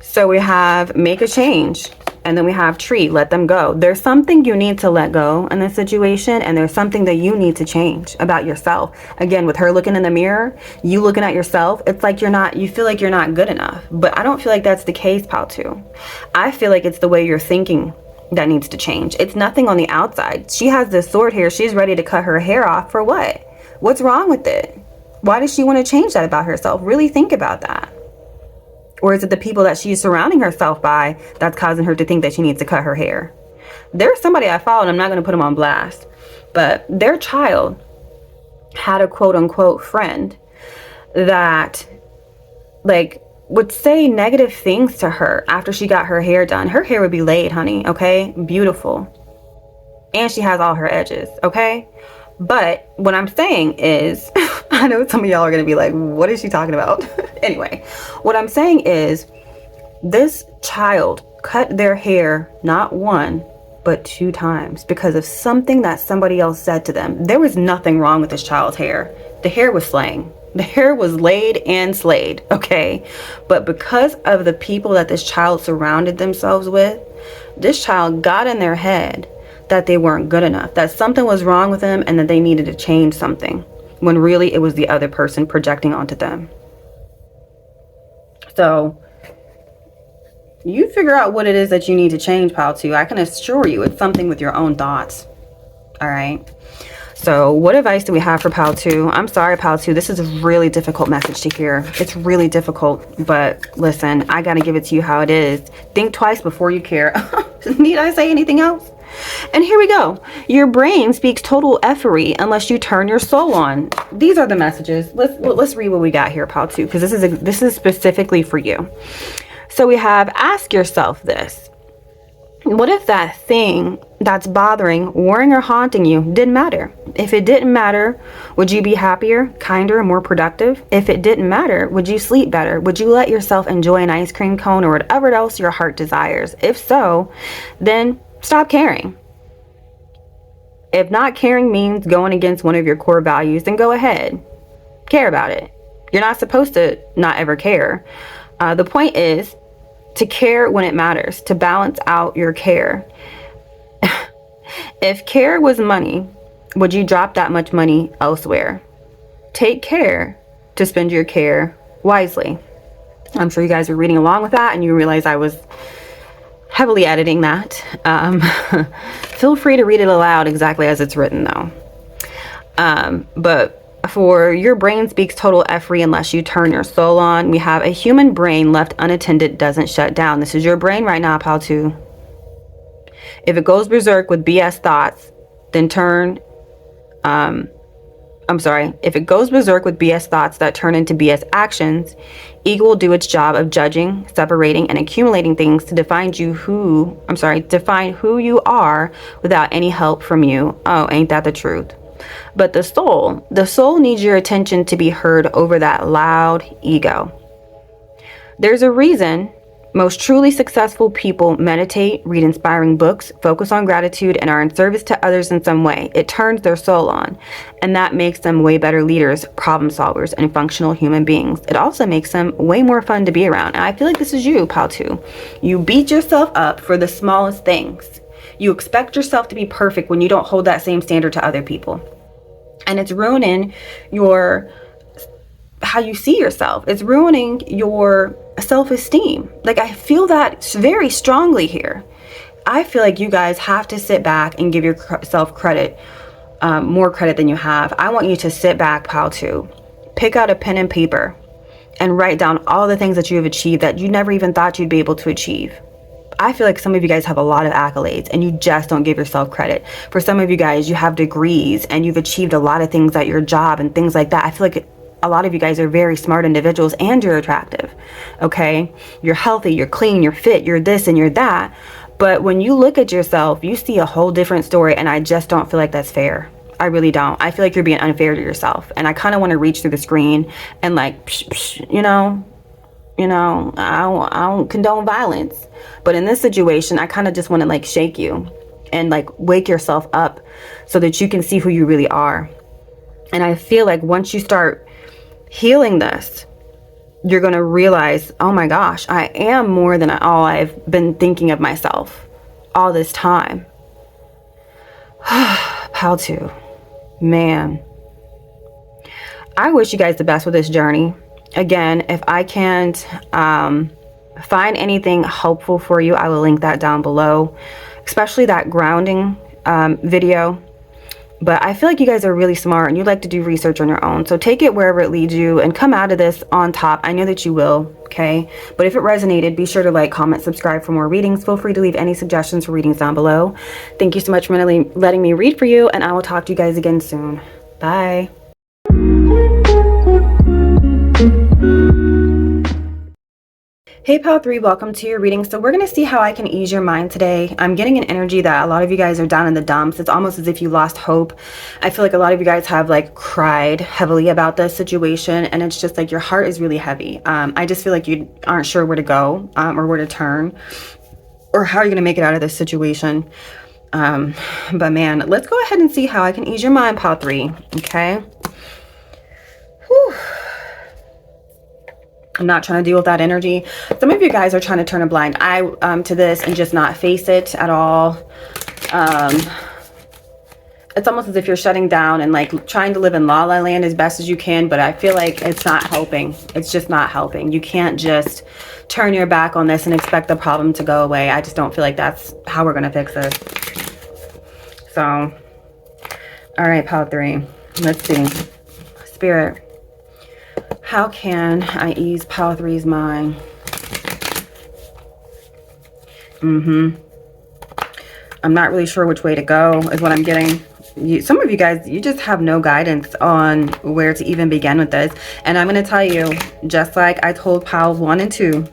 So we have make a change. And then we have tree, let them go. There's something you need to let go in this situation, and there's something that you need to change about yourself. Again, with her looking in the mirror, you looking at yourself, it's like you feel like you're not good enough. But I don't feel like that's the case, Pile 2. I feel like it's the way you're thinking that needs to change. It's nothing on the outside. She has this sword here. She's ready to cut her hair off for what? What's wrong with it? Why does she want to change that about herself? Really think about that. Or is it the people that she's surrounding herself by that's causing her to think that she needs to cut her hair? There's somebody I follow, and I'm not going to put them on blast, but their child had a quote unquote friend that like would say negative things to her after she got her hair done. Her hair would be laid, honey, okay? Beautiful. And she has all her edges, okay? But what I'm saying is, I know some of y'all are going to be like, what is she talking about? Anyway, what I'm saying is this child cut their hair not one, but 2 times because of something that somebody else said to them. There was nothing wrong with this child's hair. The hair was slaying. The hair was laid and slayed, okay? But because of the people that this child surrounded themselves with, this child got in their head that they weren't good enough, that something was wrong with them and that they needed to change something, when really it was the other person projecting onto them. So you figure out what it is that you need to change, Pile 2. I can assure you it's something with your own thoughts. All right. So what advice do we have for Pile 2? I'm sorry, Pile 2. This is a really difficult message to hear. It's really difficult. But listen, I got to give it to you how it is. Think twice before you care. Need I say anything else? And here we go. Your brain speaks total effery unless you turn your soul on. These are the messages. Let's read what we got here, Pile 2, because this is specifically for you. So we have, ask yourself this. What if that thing that's bothering, worrying, or haunting you didn't matter? If it didn't matter, would you be happier, kinder, more productive? If it didn't matter, would you sleep better? Would you let yourself enjoy an ice cream cone or whatever else your heart desires? If so, then stop caring. If not caring means going against one of your core values, then go ahead. Care about it. You're not supposed to not ever care. The point is to care when it matters, to balance out your care. If care was money, would you drop that much money elsewhere? Take care to spend your care wisely. I'm sure you guys are reading along with that and you realize I was heavily editing that. Feel free to read it aloud exactly as it's written though. But for your brain speaks total effery unless you turn your soul on, we have a human brain left unattended doesn't shut down. This is your brain right now, Pile 2. If it goes berserk with BS thoughts, then if it goes berserk with BS thoughts that turn into BS actions, ego will do its job of judging, separating, and accumulating things to define who you are without any help from you. Oh, ain't that the truth? But the soul needs your attention to be heard over that loud ego. There's a reason most truly successful people meditate, read inspiring books, focus on gratitude, and are in service to others in some way. It turns their soul on, and that makes them way better leaders, problem solvers, and functional human beings. It also makes them way more fun to be around. And I feel like this is you, Pile 2. You beat yourself up for the smallest things. You expect yourself to be perfect when you don't hold that same standard to other people. And it's ruining your how you see yourself. It's ruining your self-esteem. Like, I feel that very strongly here. I feel like you guys have to sit back and give yourself credit, more credit than you have. I want you to sit back, pile two. Pick out a pen and paper and write down all the things that you have achieved that you never even thought you'd be able to achieve. I feel like some of you guys have a lot of accolades and you just don't give yourself credit. For some of you guys, you have degrees and you've achieved a lot of things at your job and things like that. I feel like a lot of you guys are very smart individuals and you're attractive, okay? You're healthy, you're clean, you're fit, you're this and you're that. But when you look at yourself, you see a whole different story, and I just don't feel like that's fair. I really don't. I feel like you're being unfair to yourself, and I kind of want to reach through the screen and like, you know, I don't condone violence. But in this situation, I kind of just want to like shake you and like wake yourself up so that you can see who you really are. And I feel like once you start healing this, you're going to realize, oh my gosh, I am more than all I've been thinking of myself all this time. How to, man. I wish you guys the best with this journey. Again, if I can't find anything helpful for you, I will link that down below, especially that grounding video. But I feel like you guys are really smart and you like to do research on your own. So take it wherever it leads you and come out of this on top. I know that you will, okay? But if it resonated, be sure to like, comment, subscribe for more readings. Feel free to leave any suggestions for readings down below. Thank you so much for letting me read for you, and I will talk to you guys again soon. Bye. Hey Pile 3, welcome to your reading. So we're going to see how I can ease your mind today. I'm getting an energy that a lot of you guys are down in the dumps. It's almost as if you lost hope. I feel like a lot of you guys have like cried heavily about this situation, and it's just like your heart is really heavy. I just feel like you aren't sure where to go or where to turn or how you're going to make it out of this situation. But man, let's go ahead and see how I can ease your mind, Pile 3. Okay. Whew. I'm not trying to deal with that energy. Some of you guys are trying to turn a blind eye to this and just not face it at all. It's almost as if you're shutting down and like trying to live in la la land as best as you can, but I feel like it's not helping. It's just not helping. You can't just turn your back on this and expect the problem to go away. I just don't feel like that's how we're going to fix this. So, all right, Pile 3. Let's see. Spirit. How can I ease Pile 3's mind? I'm not really sure which way to go is what I'm getting. Some of you guys, you just have no guidance on where to even begin with this. And I'm going to tell you, just like I told Piles 1 and 2,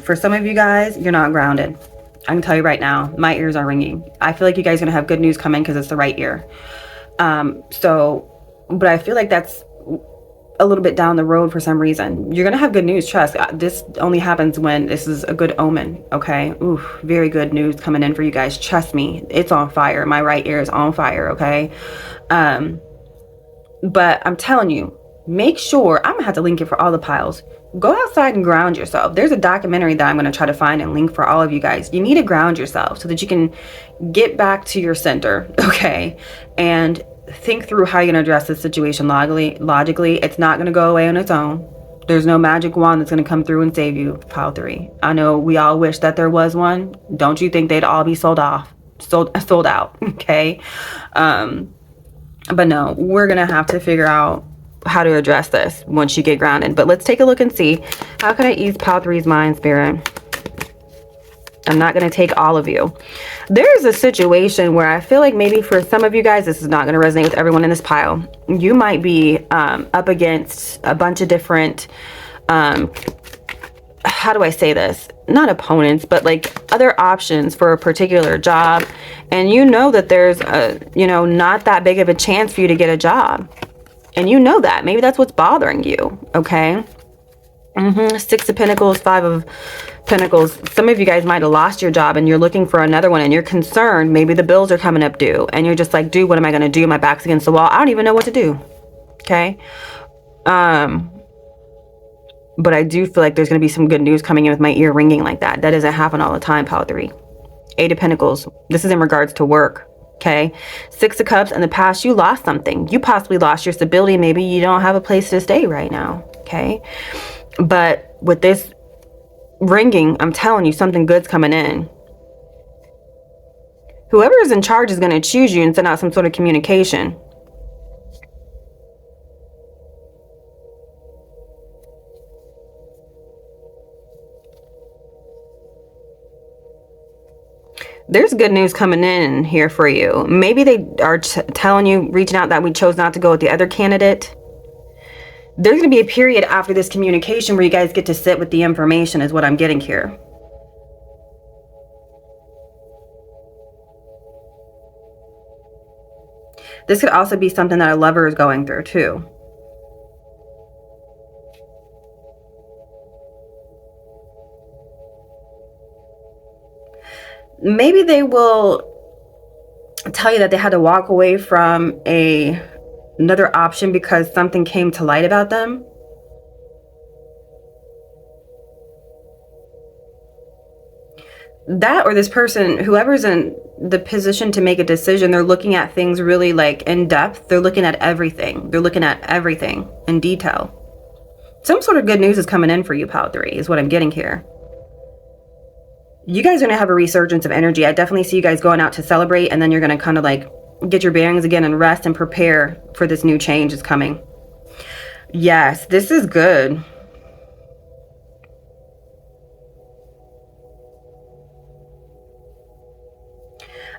for some of you guys, you're not grounded. I can tell you right now, my ears are ringing. I feel like you guys are going to have good news coming because it's the right ear. But I feel like that's a little bit down the road for some reason. You're gonna have good news, trust. This only happens when this is a good omen, okay? Ooh, very good news coming in for you guys. Trust me, it's on fire. My right ear is on fire, okay? But I'm telling you, make sure, I'm gonna have to link it for all the piles. Go outside and ground yourself. There's a documentary that I'm gonna try to find and link for all of you guys. You need to ground yourself so that you can get back to your center, okay? And think through how you're going to address this situation logically. It's not going to go away on its own. There's no magic wand that's going to come through and save you, Pile 3. I know we all wish that there was one. Don't you think they'd all be sold out, okay? But no, we're going to have to figure out how to address this once you get grounded. But let's take a look and see. How can I ease Pile 3's mind, Spirit? I'm not going to take all of you. There's a situation where I feel like maybe for some of you guys, this is not going to resonate with everyone in this pile. You might be up against a bunch of different, how do I say this? Not opponents, but like other options for a particular job. And you know that there's not that big of a chance for you to get a job. And you know that. Maybe that's what's bothering you. Okay. 6 of Pentacles, 5 of Pentacles. Some of you guys might have lost your job and you're looking for another one and you're concerned. Maybe the bills are coming up due and you're just like, dude, what am I going to do? My back's against the wall. I don't even know what to do. Okay. But I do feel like there's going to be some good news coming in with my ear ringing like that. That doesn't happen all the time, Pile 3. 8 of Pentacles. This is in regards to work. Okay. 6 of Cups, in the past, you lost something. You possibly lost your stability. Maybe you don't have a place to stay right now. Okay. But with this ringing, I'm telling you, something good's coming in. Whoever is in charge is going to choose you and send out some sort of communication. There's good news coming in here for you. Maybe they are telling you, reaching out, that we chose not to go with the other candidate. There's going to be a period after this communication where you guys get to sit with the information, is what I'm getting here. This could also be something that a lover is going through too. Maybe they will tell you that they had to walk away from another option because something came to light about them. That, or this person, whoever's in the position to make a decision, they're looking at things really like in depth. They're looking at everything. They're looking at everything in detail. Some sort of good news is coming in for you, Pile 3, is what I'm getting here. You guys are going to have a resurgence of energy. I definitely see you guys going out to celebrate, and then you're going to kind of like get your bearings again and rest and prepare for this new change is coming. Yes, this is good.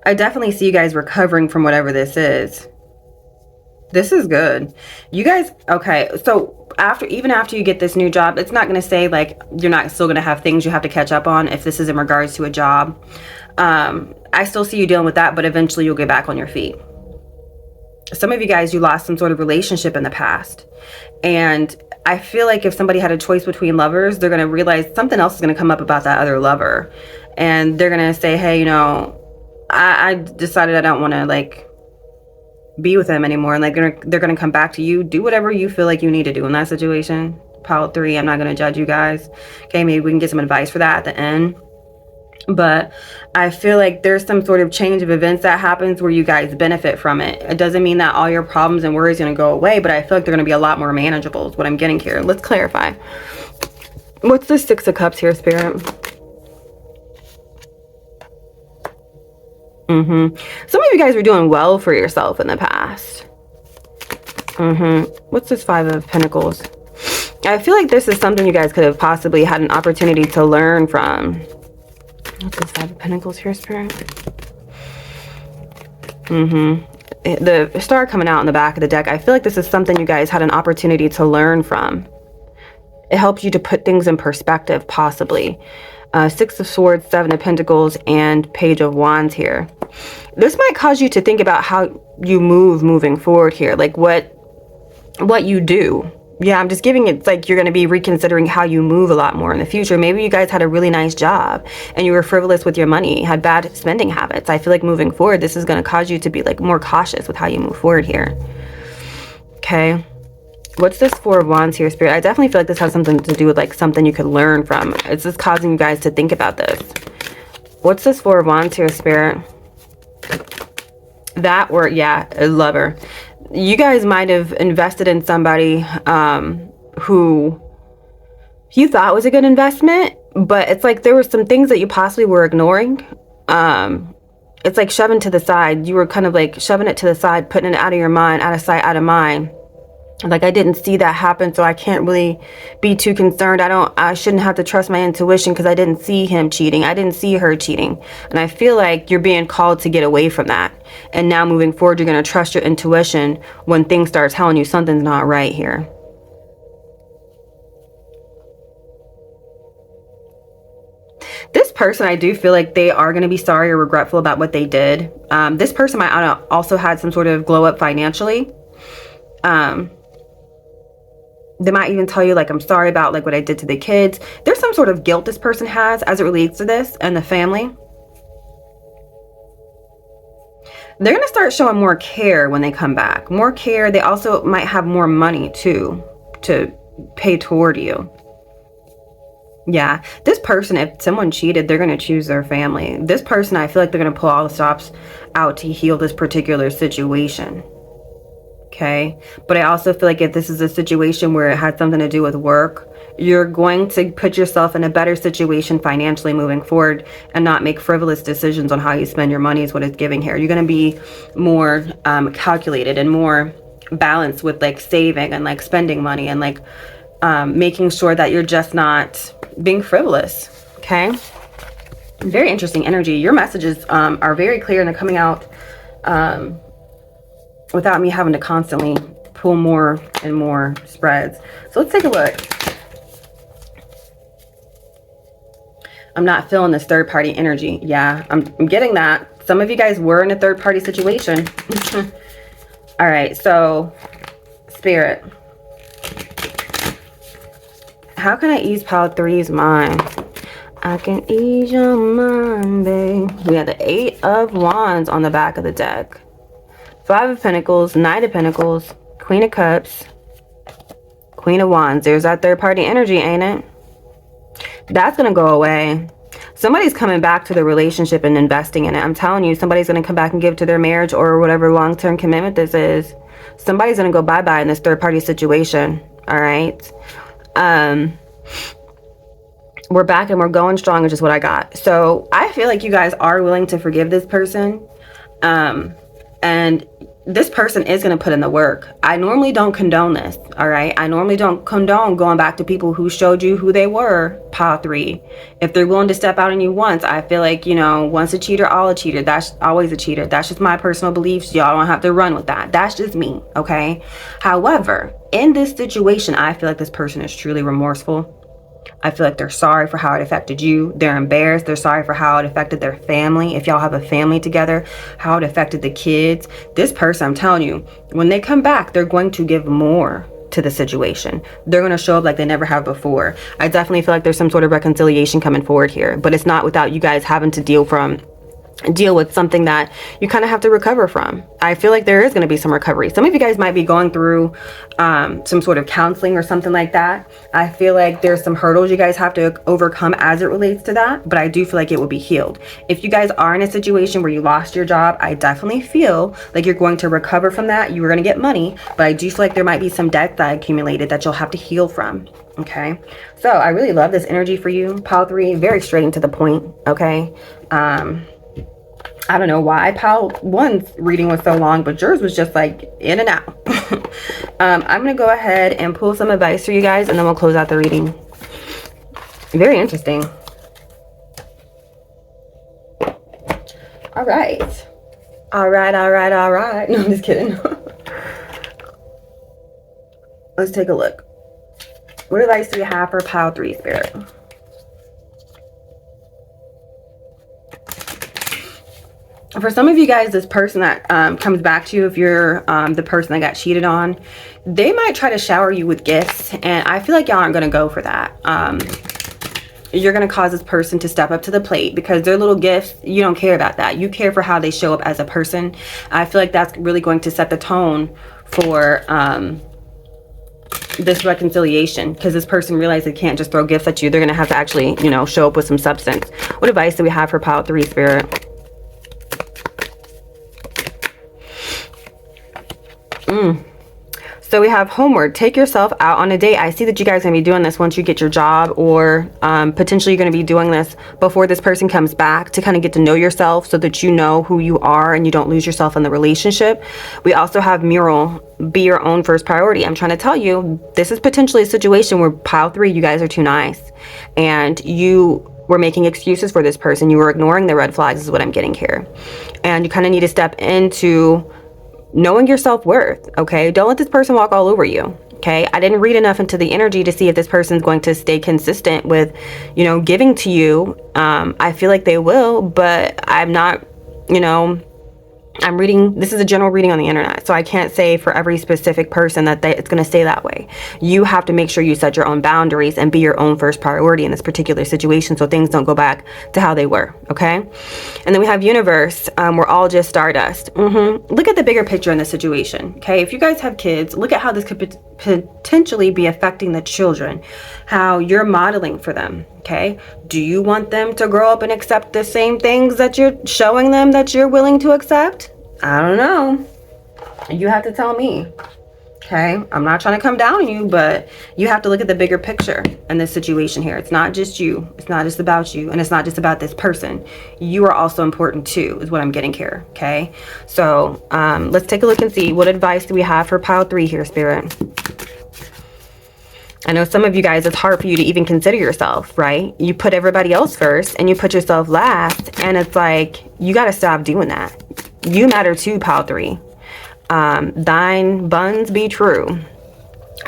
I definitely see you guys recovering from whatever this is. This is good. You guys, okay, so even after you get this new job, it's not going to say like you're not still going to have things you have to catch up on if this is in regards to a job. I still see you dealing with that, but eventually you'll get back on your feet. Some of you guys, you lost some sort of relationship in the past. And I feel like if somebody had a choice between lovers, they're going to realize something else is going to come up about that other lover. And they're going to say, hey, you know, I decided I don't want to like be with him anymore. And like they're gonna come back to you. Do whatever you feel like you need to do in that situation. Pile 3, I'm not gonna judge you guys. Okay, maybe we can get some advice for that at the end. But I feel like there's some sort of change of events that happens where you guys benefit from it. It doesn't mean that all your problems and worries are gonna go away, but I feel like they're gonna be a lot more manageable is what I'm getting here. Let's clarify. What's the 6 of Cups here, Spirit? Some of you guys were doing well for yourself in the past. What's this 5 of Pentacles? I feel like this is something you guys could have possibly had an opportunity to learn from. What's this 5 of Pentacles here, Spirit? The star coming out in the back of the deck. I feel like this is something you guys had an opportunity to learn from. It helps you to put things in perspective, possibly. 6 of Swords, 7 of Pentacles, and Page of Wands here. This might cause you to think about how you move moving forward here, like what you do. Yeah, I'm just giving it like you're going to be reconsidering how you move a lot more in the future. Maybe you guys had a really nice job and you were frivolous with your money, had bad spending habits. I feel like moving forward, this is going to cause you to be like more cautious with how you move forward here. Okay. What's this 4 of Wands here, Spirit? I definitely feel like this has something to do with like something you could learn from. It's just causing you guys to think about this. What's this 4 of Wands here, Spirit? That, or yeah, a lover. You guys might have invested in somebody who you thought was a good investment, but it's like there were some things that you possibly were ignoring. It's like shoving to the side. You were kind of like shoving it to the side, putting it out of your mind, out of sight, out of mind. Like, I didn't see that happen, so I can't really be too concerned. I shouldn't have to trust my intuition because I didn't see him cheating. I didn't see her cheating. And I feel like you're being called to get away from that. And now moving forward, you're going to trust your intuition when things start telling you something's not right here. This person, I do feel like they are going to be sorry or regretful about what they did. This person might also had some sort of glow up financially. They might even tell you like, I'm sorry about like what I did to the kids. There's some sort of guilt this person has as it relates to this and the family. They're going to start showing more care when they come back. More care. They also might have more money too to pay toward you. Yeah, this person, if someone cheated, they're going to choose their family. This person, I feel like they're going to pull all the stops out to heal this particular situation. Okay. But I also feel like if this is a situation where it had something to do with work, you're going to put yourself in a better situation financially moving forward and not make frivolous decisions on how you spend your money is what it's giving here. You're going to be more calculated and more balanced with like saving and like spending money and like making sure that you're just not being frivolous. Okay. Very interesting energy. Your messages are very clear and they're coming out without me having to constantly pull more and more spreads. So let's take a look. I'm not feeling this third party energy. Yeah, I'm getting that. Some of you guys were in a third party situation. All right, so Spirit, how can I ease Pile 3's mind? I can ease your mind, babe. We have the 8 of Wands on the back of the deck. 5 of Pentacles, Knight of Pentacles, Queen of Cups, Queen of Wands. There's that third party energy, ain't it? That's going to go away. Somebody's coming back to the relationship and investing in it. I'm telling you, somebody's going to come back and give to their marriage or whatever long-term commitment this is. Somebody's going to go bye-bye in this third party situation. All right. We're back and we're going strong, is just what I got. So I feel like you guys are willing to forgive this person. And this person is going to put in the work. I normally don't condone this. All right. I normally don't condone going back to people who showed you who they were, Pile 3. If they're willing to step out on you once, I feel like, you know, once a cheater, all a cheater. That's always a cheater. That's just my personal beliefs. Y'all don't have to run with that. That's just me. Okay. However, in this situation, I feel like this person is truly remorseful. I feel like they're sorry for how it affected you. They're embarrassed. They're sorry for how it affected their family. If y'all have a family together, how it affected the kids. This person, I'm telling you, when they come back, they're going to give more to the situation. They're going to show up like they never have before. I definitely feel like there's some sort of reconciliation coming forward here, but it's not without you guys having to deal with something that you kind of have to recover from. I feel like there is going to be some recovery. Some of you guys might be going through some sort of counseling or something like that. I feel like there's some hurdles you guys have to overcome as it relates to that, but I do feel like it will be healed. If you guys are in a situation where you lost your job, I definitely feel like you're going to recover from that. You were going to get money, but I do feel like there might be some debt that accumulated that you'll have to heal from. Okay, so I really love this energy for you, Pile 3. Very straight and to the point. Okay. I don't know why Pile 1's reading was so long, but yours was just like in and out. I'm going to go ahead and pull some advice for you guys, and then we'll close out the reading. Very interesting. All right. All right. No, I'm just kidding. Let's take a look. What advice do we have for Pile 3, Spirit? For some of you guys, this person that comes back to you, if you're the person that got cheated on, they might try to shower you with gifts. And I feel like y'all aren't going to go for that. You're going to cause this person to step up to the plate because their little gifts, you don't care about that. You care for how they show up as a person. I feel like that's really going to set the tone for this reconciliation, because this person realizes they can't just throw gifts at you. They're going to have to actually, you know, show up with some substance. What advice do we have for Pile 3, Spirit? So we have homework. Take yourself out on a date. I see that you guys are going to be doing this once you get your job, or potentially you're going to be doing this before this person comes back to kind of get to know yourself so that you know who you are and you don't lose yourself in the relationship. We also have mural. Be your own first priority. I'm trying to tell you, this is potentially a situation where Pile 3, you guys are too nice and you were making excuses for this person. You were ignoring the red flags is what I'm getting here. And you kind of need to step into knowing your self-worth. Okay, don't let this person walk all over you. Okay, I didn't read enough into the energy to see if this person's going to stay consistent with, you know, giving to you. I feel like they will, but I'm not, you know, I'm reading, this is a general reading on the internet, so I can't say for every specific person that it's going to stay that way. You have to make sure you set your own boundaries and be your own first priority in this particular situation so things don't go back to how they were, okay? And then we have universe. We're all just stardust. Look at the bigger picture in this situation, okay? If you guys have kids, look at how this could potentially be affecting the children, how you're modeling for them, Okay. Do you want them to grow up and accept the same things that you're showing them that you're willing to accept? I don't know. You have to tell me. Okay, I'm not trying to come down on you, but you have to look at the bigger picture in this situation here. It's not just you. It's not just about you. And it's not just about this person. You are also important too, is what I'm getting here. Okay, so let's take a look and see what advice do we have for pile 3 here, Spirit. I know some of you guys, it's hard for you to even consider yourself, right? You put everybody else first and you put yourself last. And it's like, you got to stop doing that. You matter too, pile 3. Thine buns be true.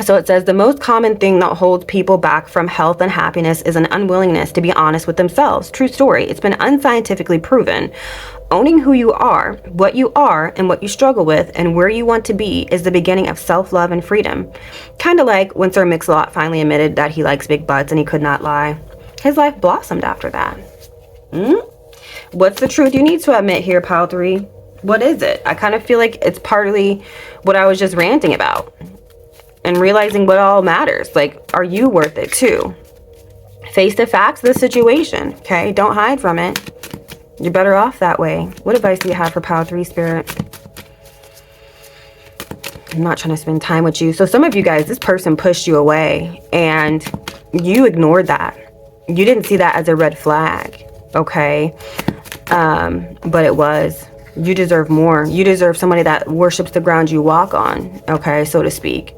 So it says the most common thing that holds people back from health and happiness is an unwillingness to be honest with themselves. True story. It's been unscientifically proven. Owning who you are, what you are, and what you struggle with, and where you want to be is the beginning of self-love and freedom. Kind of like when Sir Mix-a-Lot finally admitted that he likes big butts and he could not lie. His life blossomed after that. What's the truth you need to admit here, pile 3? What is it? I kind of feel like it's partly what I was just ranting about. And realizing what all matters. Like, are you worth it too? Face the facts of the situation, okay? Don't hide from it. You're better off that way. What advice do you have for pile 3, Spirit? I'm not trying to spend time with you. So some of you guys, this person pushed you away and you ignored that. You didn't see that as a red flag, okay? But it was. You deserve more. You deserve somebody that worships the ground you walk on, okay, so to speak,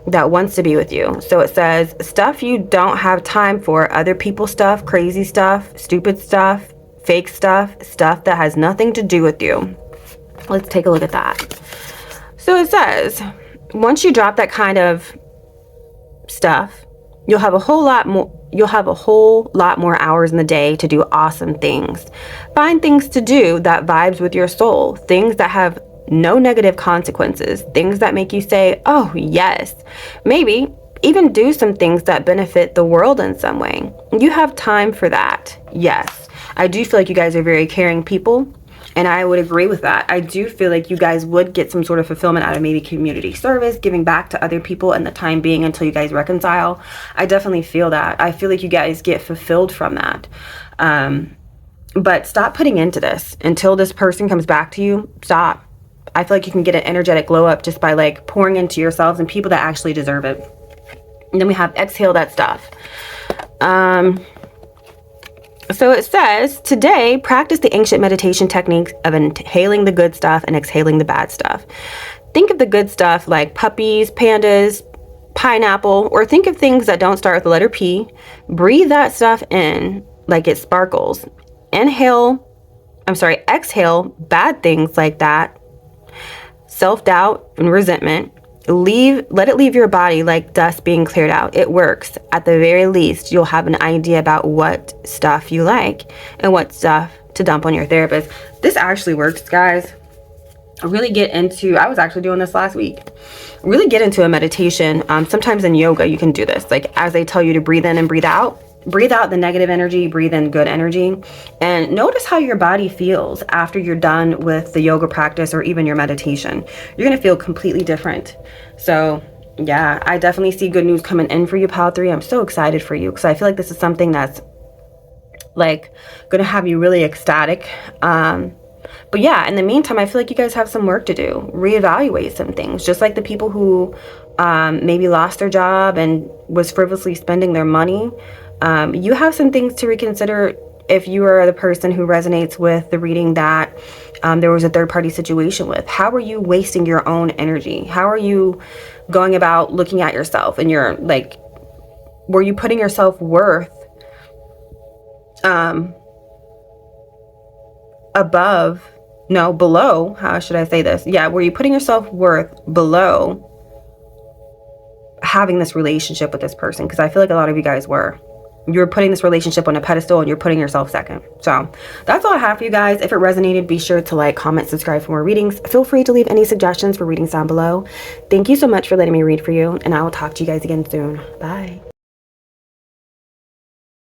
that wants to be with you. So it says, stuff you don't have time for, other people's stuff, crazy stuff, stupid stuff, fake stuff, stuff that has nothing to do with you. Let's take a look at that. So it says, once you drop that kind of stuff, you'll have a whole lot more hours in the day to do awesome things. Find things to do that vibes with your soul, things that have no negative consequences, things that make you say, oh yes. Maybe even do some things that benefit the world in some way. You have time for that. Yes. I do feel like you guys are very caring people. And I would agree with that. I do feel like you guys would get some sort of fulfillment out of maybe community service, giving back to other people in the time being until you guys reconcile. I definitely feel that. I feel like you guys get fulfilled from that. But stop putting into this until this person comes back to you. Stop. I feel like you can get an energetic glow up just by like pouring into yourselves and people that actually deserve it. And then we have exhale that stuff. So it says, today, practice the ancient meditation techniques of inhaling the good stuff and exhaling the bad stuff. Think of the good stuff like puppies, pandas, pineapple, or think of things that don't start with the letter P. Breathe that stuff in like it sparkles. Exhale bad things like that, self-doubt and resentment. Let it leave your body like dust being cleared out. It works. At the very least, you'll have an idea about what stuff you like and what stuff to dump on your therapist. This actually works, guys. I was actually doing this last week. Really get into a meditation. Sometimes in yoga, you can do this. Like as they tell you to breathe in and breathe out the negative energy, breathe in good energy, and notice how your body feels after you're done with the yoga practice or even your meditation. You're going to feel completely different. So yeah, I definitely see good news coming in for you, pile 3. I'm so excited for you because I feel like this is something that's like going to have you really ecstatic. But yeah, in the meantime, I feel like you guys have some work to do. Reevaluate some things, just like the people who maybe lost their job and was frivolously spending their money. You have some things to reconsider if you are the person who resonates with the reading that there was a third-party situation with. How are you wasting your own energy? How are you going about looking at yourself and you're like, were you putting your self-worth below, how should I say this? Yeah, were you putting your self-worth below having this relationship with this person? Because I feel like a lot of you guys were. You're putting this relationship on a pedestal and you're putting yourself second. So that's all I have for you guys. If it resonated, be sure to like, comment, subscribe for more readings. Feel free to leave any suggestions for readings down below. Thank you so much for letting me read for you, and I will talk to you guys again soon. Bye.